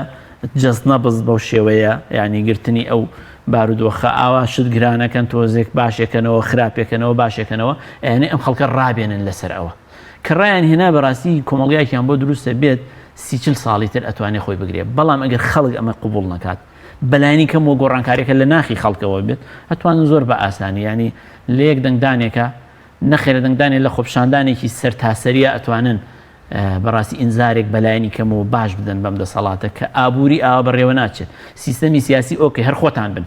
جەست نەبز بەو شێوەیە یعنی گرتنی ئەو بارودۆخە ئاوا شت گرانەکەن تۆزێک باشێکەنەوە خراپێکەنەوە باشێکەنەوە ئەیانێ ئەم خەڵکە ڕابێنن لەسەر ئەوە کە ڕایان هێنا بەڕاستی کۆمەڵگایەکیان بۆ دروستە بێت 30 ساڵی تر ئەتوانێت خۆی بگرێت بەڵام ئەگەر خەڵک ئەمە قبول نەکات بەلایانی کەم و گۆڕانکاریەکە لە ناخی خەڵکەوە بێت ئەتوانن زۆر بە ئاسانی ینی لە یەک دەنگدانێکە نەخێرە دەنگدانێک لە خۆپشاندانێکی سەر تاسەریە ئەتوانن بەڕاستی ئینزارێک بەلایانی کەمەوە باش بدەن بەم دەسەڵاتە کە ئابووری ئاوا بەڕێوە ناچێت سیستەمی سیاسی ئۆکەی هەر خۆتان بن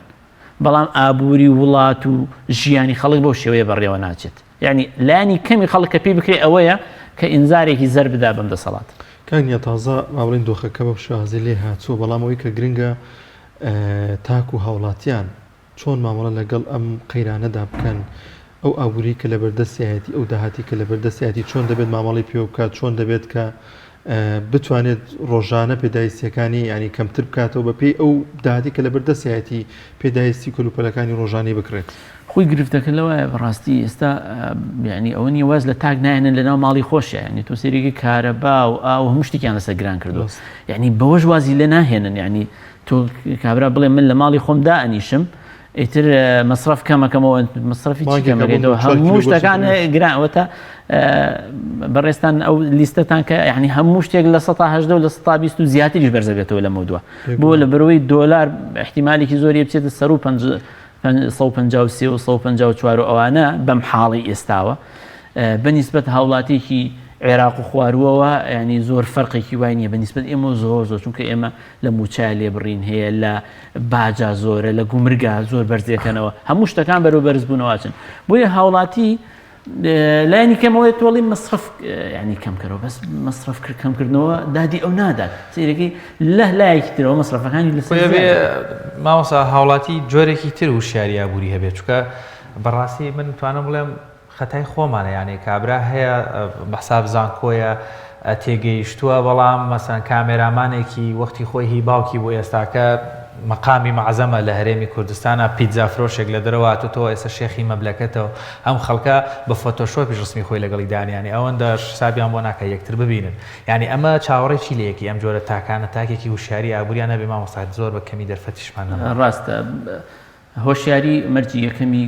بەڵام ئابووری وڵات و ژیانی خەڵک بەو شێوەیە بەڕێوە ناچێت یعنی لایانی کەمی خەڵکە پێی بکرێت ئەوەیە کە ئینزارێکی زەر بدا بەم دەسەڵات کانیا تازە ماوەڵین دۆخەکە بە شێوازی لێ هاتووە بەڵام ئەوەی کە گرنگە تاک و هاوڵاتیان چۆن مامەڵە لەگەڵ ئەم قەیرانەدا بکەن ئەو ئابووری کە لە بەردەستیەتی ئەو داهاتی کە لە بەردەستیەتی چۆن دەبێت مامەڵی پێ بکات چۆن دەبێت کە بتوانێت ڕۆژانە پێداویستیەکانی ینی کەمتر بکاتەوە بە پێی ئەو داهاتی کە لە بەردەستایەتی پێداویستی کەلوپەلەکانی ڕۆژانەی بکرێت. خۆی گرفتەکە لەوە بەڕاستی ئێستا ینی ئەوە نیە واز لە تاک نایەنە لەناو ماڵی خۆشە ینی تۆ سێریگە کارەبا و ئاو هەموو شتێکیان لەسەر گران کردو ینی بەوەش وازی لە ناهێنن ینی تۆ کابرا بڵێ من لە ماڵی خۆم دائنیشم ئیتر مەصرف کەمەکەمەوە مەصرفی چیکەمەکەیتەوە هەموو شتەکان گرانوەتە بەڕێستان ئەو لیستەتان کە یعنی هەموو شتێک لە 1970 و لە 120 و زیاتریش بەرزەبێتەوە لە مەودووە بۆ لە بەرەوەی دۆلار احتیمالێکی زۆری بچێتە سەر و 153 و 154 ئەوانە بەم حاڵی ئێستاوە بەنسبەت هاوڵاتێکی عێراق و خواروەوە ینی زۆر فەرقێکی وای نییە بەنسبەت ئێمە زۆر چونکە ئێمە لە موچای لێبڕین هەیە لە باجا زۆرە لە گومرگا زۆر بەرزەکەنەوە هەموو شتەکان بەرەو بەرزبوونەوەچن بۆیە هاوڵاتی لایەنی کەمەوەی تۆڵی مەصرف ینی کەمکەرەوە بەس مەصرف کرد کەمکردنەوە دادی ئەو نادات سیرەکەی لە لایەکی ترەوە مەصرفەکانی لەسەر مامۆسا هاوڵاتی جۆرێکی تر وشیاری ئابووری هەبێت چونکە بەڕاستی من توانم بڵێم خەتای خۆمانە یانێ کابرا هەیە بەحساب زانکۆیە تێگەیشتووە بەڵام مەسەن کامێرامانێکی وەختی خۆی هی باوکی بۆ ئێستاکە مەقامی معزەمە لە هەرێمی کوردستانە پیتزا فرۆشێک لە دەرەوەتەوە ئێستا شێخی مەبلەکەتەوە ئەم خەڵکە بە فۆتۆشۆپی ڕسمی خۆی لەگەڵی دانیانی ئەوەندەش سابیان بۆ ناکە یەکتر ببینن یعنی ئەمە چاوەڕێکی لەیەکی ئەم جۆرە تاکانە تاکێکی وشیاری ئابووریان نەبێ مامۆستا زۆر بە کەمی دەرفەتیشمان ڕاستە هۆشیاری مەرجی یەکەمی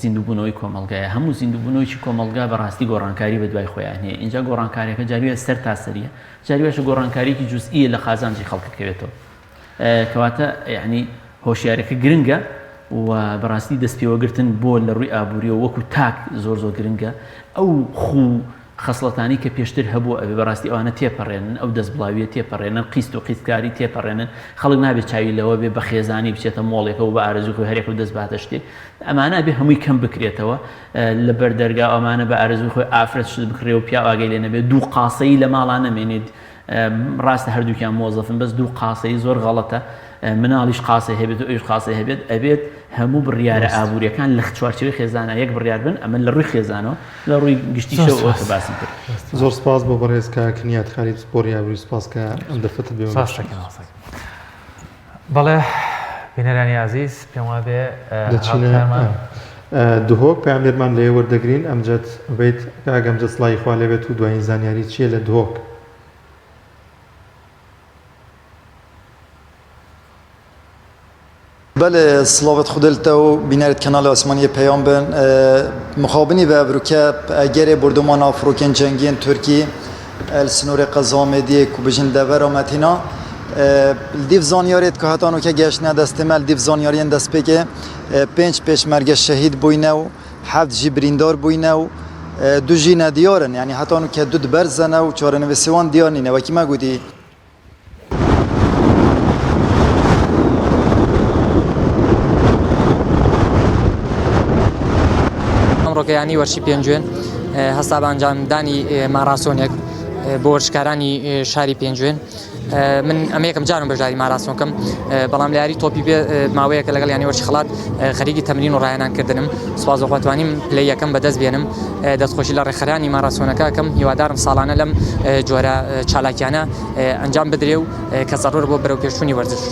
زیندووبوونەوەی کۆمەلگایە هەموو زیندووبوونەوەی کۆمەلگا بەڕاستی گۆڕانکاری بە دوای خۆیان هەیە اینجا گۆڕانکاریەکە جاریوە سەر تاسەریە جاریوەشە گۆڕانکاریکی جوزئیە لە خازانجی خەڵکەکەوێتەوە کەواتە یعنی هۆشیارەکە گرنگە و بەڕاستی دەستپێوەگرتن بۆ لە ڕووی ئابوووریەوە وەکو تاک زۆر گرنگە ئەو خوو خەسڵەتانی کە پێشتر هەبوو ئەوێ بەڕاستی ئەوانە تێپەڕێنن ئەو دەستبڵاویە تێپەڕێنن قیست و قیستکاری تێپەڕێنن خەڵک نابێت چاوی لەوە بێ بە خێزانی بچێتە مۆڵێکە و بە ئارەزووی هەرێک و دەست باتە شتێ ئەمانە بێ هەمووی کەم بکرێتەوە لە بەردەرگا ئەمانە بە ئارەزوی خۆی ئافرەت شت بکرێ و پیا ئاگەی لێ نەبێت دوو قاسەی لە ماڵان نەمێنێت ڕاستە هەردووکیان مۆزەفن بەس دوو قاسەی زۆر غەڵەتە مناڵیش قاسە هەبێت و ئەوش قاسە هەبێت ئەبێت هەموو بڕیارە ئابوووریەکان لە چوارچێوەی خێزانە یەک بڕیار بن ئەمە لە ڕووی خێزانەوە لە ڕووی گشتیشەوە باسی کرد زۆر سپاس بۆ بەڕێزکە کنیات خالیت سپۆری ئابووری سپاس کە ئەم دەرفەتت بێ بەڵێ بینەرانی عزیز پێم وا بێ دهۆک پامێرمان لێ وەردەگرین ئەمجد بێت ئەگەمجە سڵی خوا لێبێت و دوایین زانیاری چییە لە دهۆک بله سلاوت خودلتا و بینرد کانال آسمانی پیام بن مخابنی به بروکه اگر بردمان افروکن جنگین ترکی السنور قزامدی کوبجن دور آمتینا دیو زانیاریت که هتانو که گشت ندستمل دیو زانیارین دست بگه 5 پیشمرگ شهید بوینه و 7 جی بریندار بوینه و 2 جی ندیارن یعنی هتانو که 2 برزنه و 4 دیار نینه و کی ما گودی ڕۆکەیانی وەرشی پێنجوێن هەستا بە ئەنجامدانی ماراسۆنێک بۆ وەرشکارانی شاری پێنجوێن من ئەمە یەکەم جارم بەشداری ماراسۆنکەم بەڵام لە یاری تۆپی بێ ماوەیەکە لەگەڵ یانی وەرشی خەڵات خەریکی تەمرین و ڕایەنانکردنم سوپاس و خۆتوانیم پلەی یەکەم بەدەست بێنم دەستخۆشی لە ڕێکخەرانی ماراسۆنەکەکەم هیوادارم ساڵانە لەم جۆرە چالاکیانە ئەنجام بدرێ و کە زەڕۆر بۆ بەرەو پێشوونی وەرزش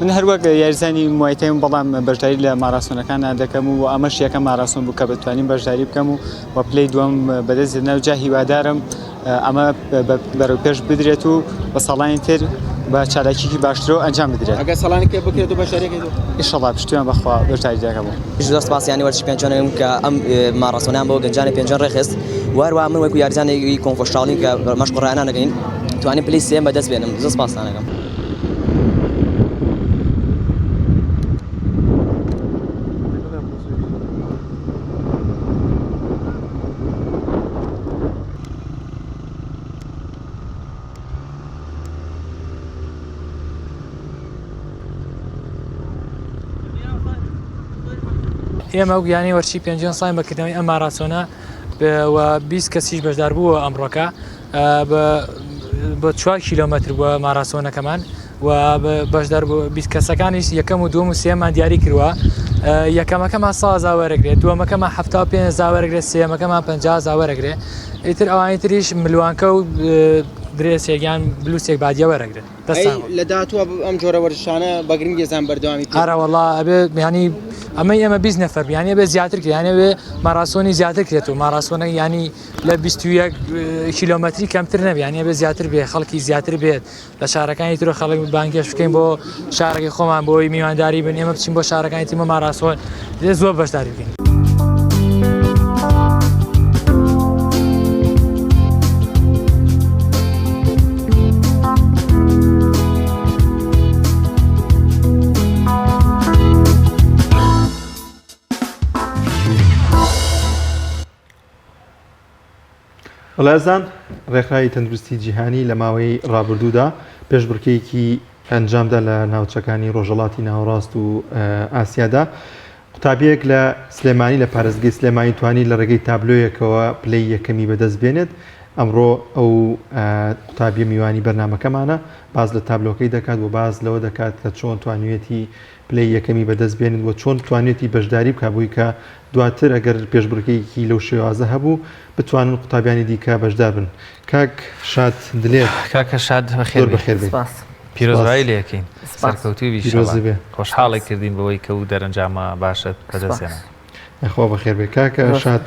من هەروەک یاریزانی موایتەیم بەڵام بەشداری لە ماراسۆنەکانە دەکەم و ئەمەش یەکەم ماراسۆن بوو کە بتوانین بەشداری بکەم و پلەی دووەم بەدەست ناو جا هیوادارم ئەمە بەرەو پێش بدرێت و بە ساڵانی تر بە چالاکیی باشترەوە ئەنجام بدرێت ئەگەر ساڵانێک بکرێت و بەشداریەکەیت ئینشەڵڵا پشتیوان بەخوا بەشداری دەکەم زۆر سپاس یانی وەرزشی پێنجۆنێم کە ئەم ماراسۆنیان بۆ گەنجانی پێنجۆن ڕێخست وهروە من وەکو یاریزانێکی کۆنفۆشتاڵی کە مەشق ڕایەنان دەکەین توانین پلەی سێم بەدەست بێنم زۆر سپاسانەکەم ئێمە یانی وەرچی پێنجیان سایم بەکردنەوەی ئەم ماراسۆنە و 20 کەسیش بەشدار بووە ئەمڕۆکە بە 4 کیلۆمەتر بووە ماراسۆنەکەمان و بەشدار بوو 20 کەسەکانیش یەکەم و دووەم و سێمان دیاری کردووە یەکەمەکەمان 100 وەرەگرێت دووەمەکەمان 75 وەرەگرێت سێمەکەمان 50 وەرەگرێت ئیتر ئەوانی تریش ملوانکە و درێسێکیان بلوسێک بادیە وەرەگرێت لە داهاتووە ئەم جۆرە وەرزشانە بەگرنگ گێزان بەردەوامی هەراوەڵا ئەبێ ینی ئەمە ئێمە 20 نەفەر یانی بێ زیاتر کرد یانە بێ ماراسۆنی زیاتر کرێت و ماراسۆنە ینی لە 21 کیلۆمەتری کەمتر نەبێ یانی بێ زیاتر بێ خەڵکی زیاتر بێت لە شارەکانی ترۆ خەڵک بانگێش بکەین بۆ شارەکەی خۆمان بۆی میوانداری بن ئێمە بچین بۆ شارەکانی تیمە ماراسۆن زۆر بەشداری بکەین. وڵازان ڕێکخراوی تەندروستی جیهانی لە ماوەی ڕابردوودا پێشبڕکێکی ئەنجامدا لە ناوچەکانی ڕۆژهەڵاتی ناوەڕاست و ئاسیادا قوتابیەک لە سلێمانی لە پارێزگای سلێمانی توانی لە ڕێگەی تابلۆیەکەوە پلەی یەکەمی بەدەست بێنێت ئەمڕۆ ئەو قوتابیە میوانی بەرنامەکەمانە باز لە تابلۆکەی دەکات و باز لەوە دەکات کە چۆن توانوێتی پلەی یەکەمی بەدەست بێنێت و چۆن توانێتی بەشداری بکبووی کە دواتر ئەگەر پێشبڕکەیەکی لەو شێوازە هەبوو بتوانن قوتابیانی دیکە بەشدار بن. کاک شاد دلێت کاکە شاد بەخێر بەخێر بێت پیرۆزایی لە یەکەین سەرکەوتوی خۆشحاڵی کردین بەوەی کە و دەرەنجامە باشە بەدەستێنە خۆ بەخێر بێت کاکە شاد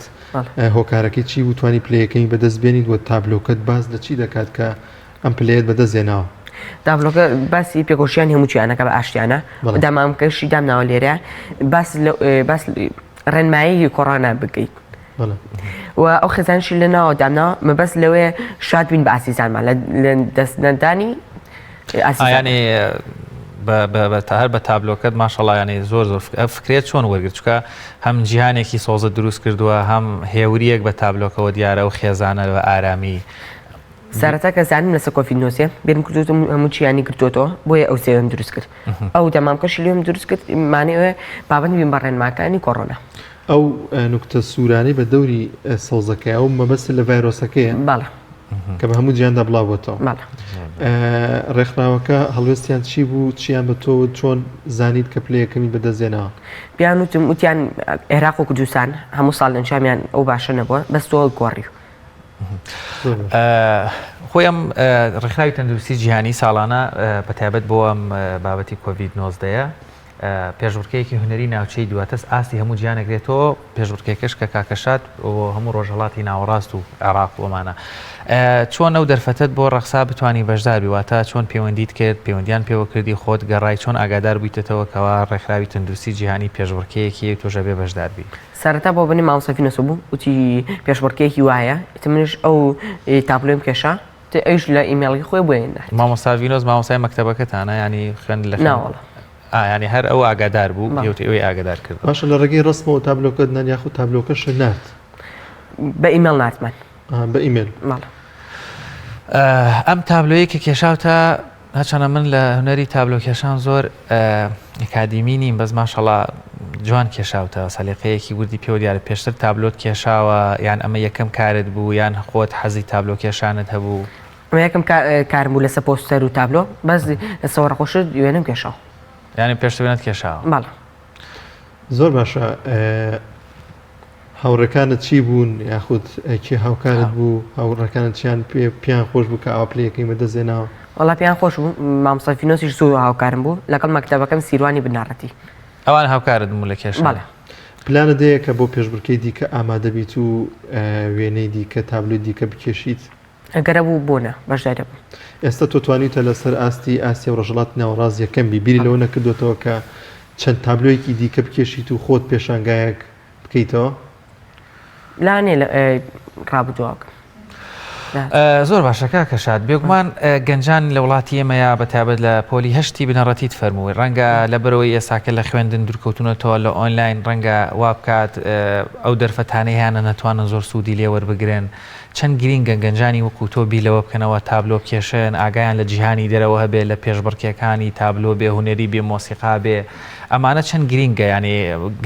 هۆکارەکەی چی بوو توانی پلەیەکەی بەدەست بێنیت و تابلۆکەت باز لە چی دەکات کە ئەم پلەیەت بەدەستێنەوە تابلۆکە باسی پێگۆشیان هەموو چیانەکە بە ئاشتیانە دامامکەشی دامناوە لێرە باس ڕێنمایی کۆڕانە بگەیت و ئەو خێزانشی لە ناوە دامناوە مەبەست لەوەیە شاد بین بە ئاسیزانمان لە دەستنەدانی ینی هەر بە تابلۆکەت ماشەڵایانی زۆر فکرێت چۆن وەرگرت چکە هەم جیهانێکی سۆزە دروست کردووە هەم هێوریەک بە تابلۆکەوە دیارە و خێزانە بە ئارامی سارەتا کە زانم لەسەر کۆڤید-19 بێرم کردوتە هەموو چیانی کردوتەوە بۆیە ئەو سێوەم دروست کرد ئەو دەمامکەشی لێم دروست کرد مانەوە بابەت بین بە ڕێنماکانی کۆڕۆنا ئەو نوکتە سوورانی بە دەوری سەوزەکەی ئەو مەبەست لە ڤایرۆسەکەیە باڵە کە بە هەموو جیاندا بڵاوەتەوە ڕێکخراوەکە هەڵوێستیان چی بوو چیان بە تۆ چۆن زانیت کە پلەیەکەمی بەدەستێنەوە بیان وتم وتیان عێراق و کوردستان هەموو ساڵ لەنجامیان ئەو باشە نەبووە بەستەوە گۆڕی خۆی ئەم ڕێکخراوی تەندروستی جیهانی ساڵانە بەتایبەت بۆ ئەم بابەتی کۆڤید-19 پێشبڕکەیەکی هونەری ناوچەی دواتەس ئاستی هەموو گیانەگرێتەوە پێشبڕکێکەش کە کاکەشات هەموو ڕۆژهەڵاتی ناوەڕاست و عێراق وەمانە چۆن ئەو دەرفەتت بۆ ڕەخسا بتانی بەشدار بیواتە چۆن پەیوەندیت کرد پەیوەندیان پێوە کردی خۆت گەڕای چۆن ئاگادار بوویتەوە کەوا ڕێکخراوی تەندروستی جیهانی پێشبڕکەیەکی تۆژە بێ بەشدار بی سەرەتا بۆ بنی مامۆستافی نەسۆ بوو وتی پێشبڕکەیەکی وایە منش ئەو تابلۆیم کێشا ئەوش لە ئیمێڵی خۆی بۆێندا مامۆستاڤینۆز مامۆستای مەکتەبەکەتانە ینی خوێن لە ناوەڵە ینی هەر ئەو ئاگادار بوو یوتی ئەوەی ئاگادار کرد باشە لە ڕێگەی ڕستمەوە تابلۆکەت نان یاخود تابلۆکەش نات بە ئیمێڵ ناتمان بە ئیمێل ئەم تابلۆیە کە کێشاوتە هەچەنە من لە هونەری تابلۆ کێشان زۆر ئەکادیمی نیم بەس ماشەڵا جوان کێشاوتە سەلیقەیەکی وردی پێوە دیارە پێشتر تابلۆت کێشاوە یان ئەمە یەکەم کارت بوو یان خۆت حەزی تابلۆ کێشانت هەبوو یەکەم کارم بوو لەسەر پۆستەر و تابلۆ بەس لە سەوەڕە خۆشت وێنم کێشاوە یعنی پێشتر وێنەت کێشاوە باڵە زۆر باشە هاوڕەکانت چی بوون یاخود کی هاوکارت بوو هاوڕەکانت چیان پیان خۆش بوو کە ئەو پلەیەکەی بەدەستێناوە وەڵا پیان خۆش بوو مامۆستافینۆسیش زۆر هاوکارم بوو لەگەڵ مەکتەبەکەم سیروانی بناڕەتی ئەوان هاوکارت بوو لە کێشان پلانە دەیە کە بۆ پێشبڕکەی دیکە ئامادە بیت و وێنەی دیکە تابلۆی دیکە بکێشیت ئەگەرە بوو بۆنە بەشدارە بوو ئێستا تۆ توانیتە لەسەر ئاستی ئاسیا و ڕۆژهەڵاتی ناوەڕاست یەکەم بیری لەوە نەکردوێتەوە کە چەند تابلۆیەکی دیکە بکێشیت و خۆت پێشانگایەک بکەیتەوە لاانێ ڕابردوواکە زۆر باشە کاکەشاد بێگومان گەنجان لە وڵاتی ئێمەیە بەتابەت لە پۆلی هەشتی بنەڕەتیت فەرمووی ڕەنگە لە بەرەوەی ئێساکە لە خوێندن دوورکەوتونەتەوە لە ئۆنلاین ڕەنگە وا بکات ئەو دەرفەتانەی هیانە نەتوانن زۆر سوودی لێوەربگرن چەند گرینگە گەنجانی وەکو تۆ بیلەوە بکەنەوە تابلۆ بکێشن ئاگایان لە جیهانی دەرەوە هەبێ لە پێشبڕکێکانی تابلۆ بێ هوەری بێ مۆسیقا بێ ئەمانە چەند گرینگە ینی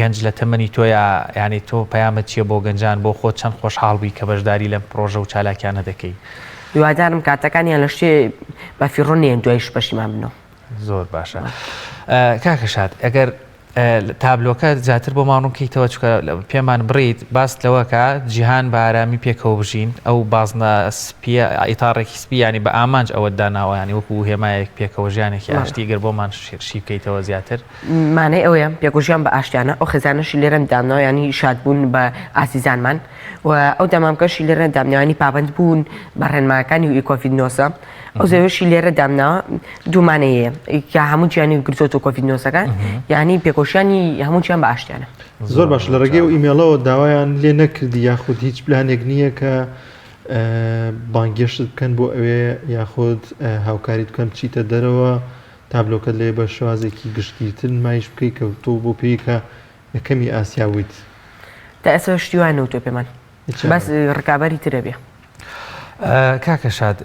گەنج لە تەمەنی تۆیە ینی تۆ پەیامەت چییە بۆ گەنجان بۆ خۆت چەند خۆشحاڵ بووی کە بەشداری لەم پرۆژە و چالاکیانە دەکەی دووادارم کاتەکانیان لە شتێ بەفیڕۆنیان دوایش پەشیمان بنەوە زۆر باشە کاکەشاد ئەگەر تابلۆکە زیاتر بۆ ماڕوونکەیتەوە چکە پێمان بڕیت باس لەوەکە جیهان بە ئارامی پێکەوە بژین ئەو بازنە سپیە ئیتارێکی سپی ینی بە ئامانج ئەوە داناوەیانی وەکو هێمایەک پێکەوە ژیانێکی ئاشتی گەر بۆمان شی بکەیتەوە زیاتر مانای ئەوەیە پێکۆژیان بە ئاشتیانە ئەو خێزانەشی لێرەن دامنەوە ینی شادبوون بە ئاسیزانمان و ئەو دەمامکەشی لێرە دامنیانی پابند بوون بە ڕێنماکانی و ئیکۆڤید-19 ئەو زەوێشی لێرە دامناوە دوومانەیە کە هەموو گیانی گرتۆتە کۆڤید-19 ینی پێکۆشیانی هەمووچیان بە ئاشتیانە زۆر باش لە ڕێگەی و ئیمێڵەوە داوایان لێ نەکردی یاخود هیچ پلانێک نییە کە بانگێشت بکەن بۆ ئەوێ یاخود هاوکاریت بکەن بچیتە دەرەوە تابلۆکە لێ بە شوازێکی گشتگیرتر نمایش بکەیت کە تۆ بۆ پێی کە یەکەمی ئاسیاویت تا ئێستا شتیوانەوە تۆ پێمان بەس ڕکابەری ترە بێ کاکەشاد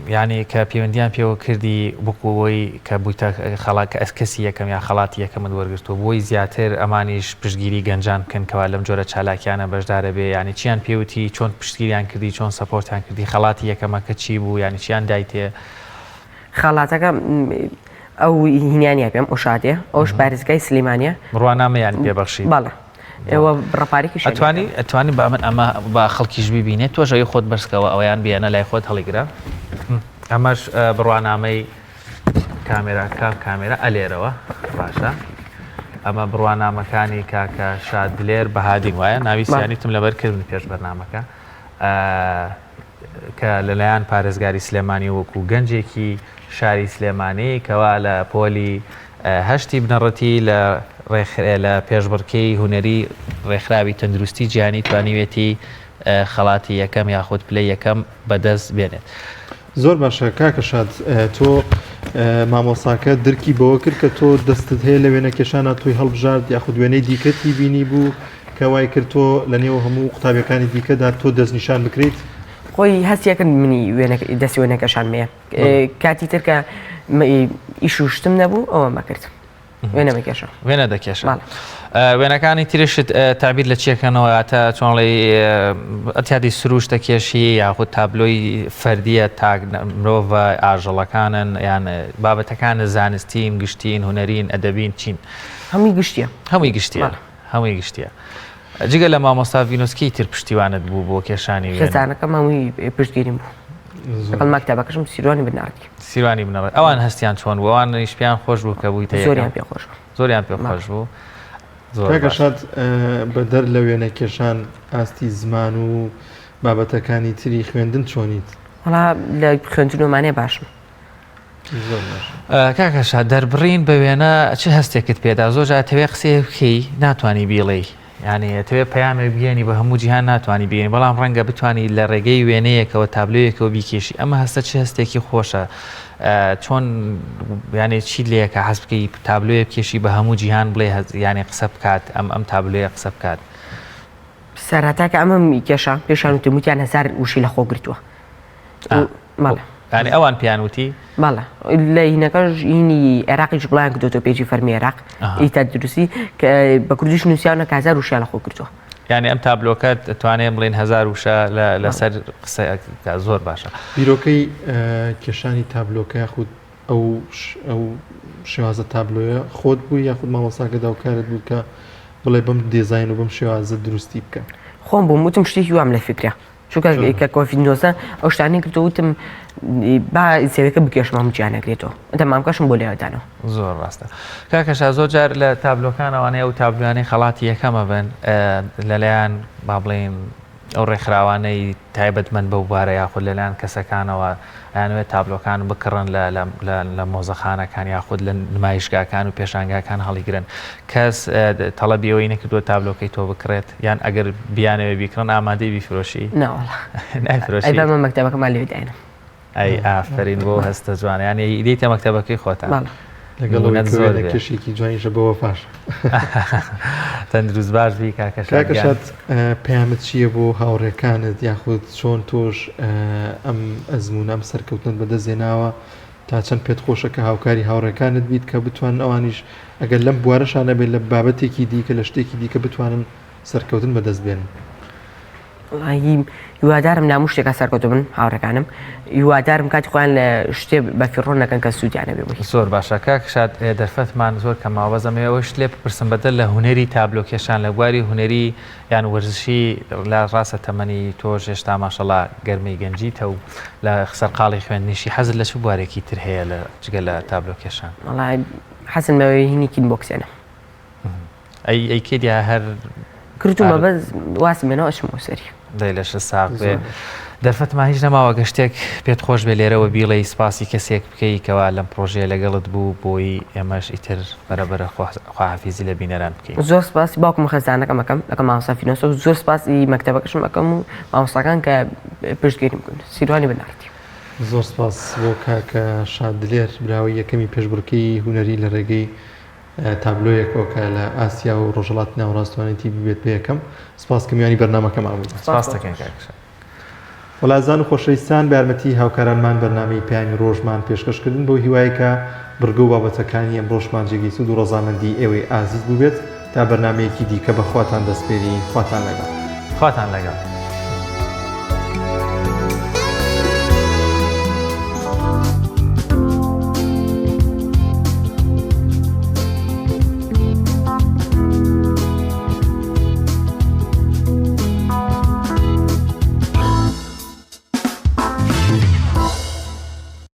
ینی کە پەیوەندیان پێوە کردی بکوەوەی کە بوویتە خەڵات کە ئەسکەسی یەکەم یا خەڵاتی یەکەمت وەرگرتووە بۆی زیاتر ئەمانیش پشتگیری گەنجان بکەن کەوا لەم جۆرە چالاکیانە بەشدارە بێ ینی چیان پێوتی چۆن پشتگیریان کردی چۆن سەپۆرتیان کردی خەڵاتی یەکەمەکە چی بوو ینی چیان دایتێ خەڵاتەکە ئەو هینیانە پێم ئۆشادێ ئەوش پارێزگای سلێمانیە ڕوانامەیان پێبەخشی بەڵێ ئێوە ڕەپارێکی ئەتوانی با من ئەمە بە خەڵکیش ببینێت تۆژەوی خۆت بەرزکەوە ئەویان بیانە لای خۆت هەڵیگرە ئەمەش بڕوانامەی کامێرە ئەلێرەوە باشە ئەمە بڕوانامەکانی کاکە شادلێر بەهادین وایە ناوی سیانیتم لەبەر کردن پێش بەرنامەکە کە لەلایەن پارێزگاری سلێمانی وەکو گەنجێکی شاری سلێمانی کەوا لە پۆلی هەشتی بنەڕەتی لە پێشبڕکەی هوەری ڕێکخراوی تەندروستی جیهانی توانیوێتی خەڵاتی یەکەم یاخود پلەی یەکەم بەدەست بێنێت زۆر باشە کاکەشاد تۆ مامۆساکە درکی بەوە کرد کە تۆ دەستت هەیە لە وێنە کێشانە توی هەڵبژارد یاخود وێنەی دیکەتی بینی بوو کە وای کرد تۆ لە نێو هەموو قوتابیەکانی دیکەدا تۆ دەستنیشان بکریت خۆی هەستیەکەن منی دەستی وێنەکەشان مەیە کاتی ترکە ئیشوشتم نەبوو ئەوە مەکرد وێنە مەکێشە وێنە دەکێشە وێنەکانی ترشت تابیر لە چیەکەنەوە ئاتە چۆنڵی ئەتیادی سروش دەکێشی یاخود تابلۆی فەردیە تا مرۆڤ ئاژەڵەکانن یان بابەتەکانە زانستین گشتین هوەرین ئەدەبین چین هەمووی گشتیە هەمووی گشتیە جگە لە مامۆستا ڤینۆسکی تر پشتیوانت بوو بۆ کێشانی خێزانەکەم هەمووی پشتگیریم بوو مەکتەبەکەشم سیروانی بناردی سیروانی بنەڕێت ئەوان هەستیان چۆن بوو ئەوان نیشپیان خۆش بوو کە بوویتە زۆریان پێ خۆش زۆریان پێ خۆش بوو کاکەشاد بە دەر لە وێنە کێشان ئاستی زمان و بابەتەکانی تری خوێندن چۆنیت وڵا لە خوێندنەوەمانێ باشم کاکەشاد دەربڕین بە وێنە چه هەستێکت پێدا زۆر جاتەوێ قسێ بکەی ناتوانی بیڵێی یعنی ئەتەوێ پەیامێک بگەێنی بە هەموو جیهان ناتوانانی بگەێنی بەڵام ڕەنگە بتانی لە ڕێگەی وێنەیەکەوە تابلۆیەکەوە بیکێشی ئەمە هەستە چه هەستێکی خۆشە چۆن یانێ چی لەیەکە حەز بکەی تابلۆیە بکێشی بە هەموو جیهان بڵێ یانێ قسە بکات ئەم تابلۆیە قسە بکات سەراتاکە ئەمەم کێشە پێشان وتیان 1000 وشی لە خۆ گرتووە ینی ئەوان پیانوتی بەڵێ لە هینەکەش هینی عێراقیش بڵیان کردوتە پێیجی فەرمی عێراق ئیتا دروستی کە بە کوردیش نووسیانە 1000 وشیان لە خۆ گرتووە یعنی ئەم تابلۆکە توانێ بڵێن 1000 وشە لەسەر قسە زۆر باشە بیرۆکەی کێشانی تابلۆکە یاخود ئەو شێوازە تابلۆیە خۆت بووی یاخود مامۆساکە داوکارت بوو کە بڵێ بەم دیزاین و بەم شێوازە دروستی بکە خۆم بووم وتم شتێکی وام لە فکرە چونکە کە کۆڤید-19 ئەو شتانی کردو وتم با سێوەکە بکێشم هەموو جیانەگرێتەوە دەمامکەشم بۆ لێوەدانەوە زۆر ڕاستە کاکەشا زۆر جار لە تابلۆکانەوانەیە و تابلوانەی خەڵاتی یەکەمە بن لەلایەن با بڵێن ئەو ڕێکخراوانەی تایبەتمەند بەو بارە یاخود لەلایەن کەسەکانەوە ئەیانوێت تابلۆکان بکڕن لە مۆزەخانەکان یاخود لە نمایشگاکان و پێشانگاکان هەڵیگرن کەس تەڵەبیەوەی نەکردووە تابلۆکەی تۆ بکرێت یان ئەگەر بیانەوێ بیکڕن ئامادەی بیفرۆشی نایفرۆشی ئەی مەکتەبەکەمان لێداینە ئەی ئافرین بۆ هەستە جوانە یانی دیتە مەکتەبەکەی خۆتان لەگەڵ زۆر کێشێکی جوانیشە بەوە پاش تەندروست باش بی کاکەشات پەیامت چییە بۆ هاوڕێکانت یاخود چۆن تۆش ئەم ئەزمونە ئەم سەرکەوتن بەدەستێناوە تا چەند پێت خۆشە کە هاوکاری هاوڕێکانت بیت کە بتوان ئەوانیش ئەگەر لەم بوارەشانە بێت لە بابەتێکی دیکە لە شتێکی دیکە بتوانن سەرکەوتن بەدەست بێنن هیوادارم ناموو شتێکە سەرکەوتو بن هاوڕەکانم هیوادارم کاتی خۆیان لە شتێ بەفیڕۆ نەکەن کە سوودیانە بێ زۆر باشە کاکشاد دەرفەتمان زۆر کە ماوەزەمەوەش لێ بپرسم بەدە لە هوەری تابلۆکێشان لە گواری هوەری یان وەرزشی لە ڕاستە تەمەنی تۆش هێشتا ماشەڵا گەرمەی گەنجیتە و لە خسەرقاڵی خوێندنیشی حەزت لە چ بوارێکی تر هەیە لە جگە لە تابلۆکێشان وەڵای حەسن بەوەی هینی کین بۆکسێنە ئەی کێدیا هەر کردومە بەس واسمێنەوە ئەشمەوە سەری دەی لەش ساق بێ دەرفەتمان هیچ نەماوە گەشتێک پێت خۆش بێ لێرەوە بیڵێ سپاسی کەسێک بکەیتەوە لەم پرۆژەیە لەگەڵت بوو بۆی ئێمەش ئیتر بەرەبەرە خواحافیزی لە بینەران بکەین زۆر سپاسی باوکم خەزانەکەم ئەەکەم لەکە مامۆستافینۆسۆ زۆر سپاسی مەکتەبەکەشم ئەەکەم و مامۆستاکان کە پشتگیریم بکەن سیروانی بناردی زۆر سپاس بۆ کاکە شادلێر براوی یەکەمی پێشبڕکەی هوەری لە ڕێگەی تابلۆیەکەوە کە لە ئاسیا و ڕۆژهڵات ناوڕاستوانێتی ببێت پێ یەکەم سپاس کەمیانی بەرنامەکەم ئاوی سپاس دەکەین کاکەشاد وەڵازان و خۆشەویستان بە یارمەتی هاوکارانمان بەرنامەی پیانی ڕۆژمان پێشکەشکردن بۆ هیوایەکە بڕگە و بابەتەکانی ئەم ڕۆژمان جێگەی سوود و ڕەزامەندی ئێوەی ئازیز بووبێت تا بەرنامەیەکی دیکە بەخواتان دەستپێری خواتان لەگەڵ خواتان لەگەڵ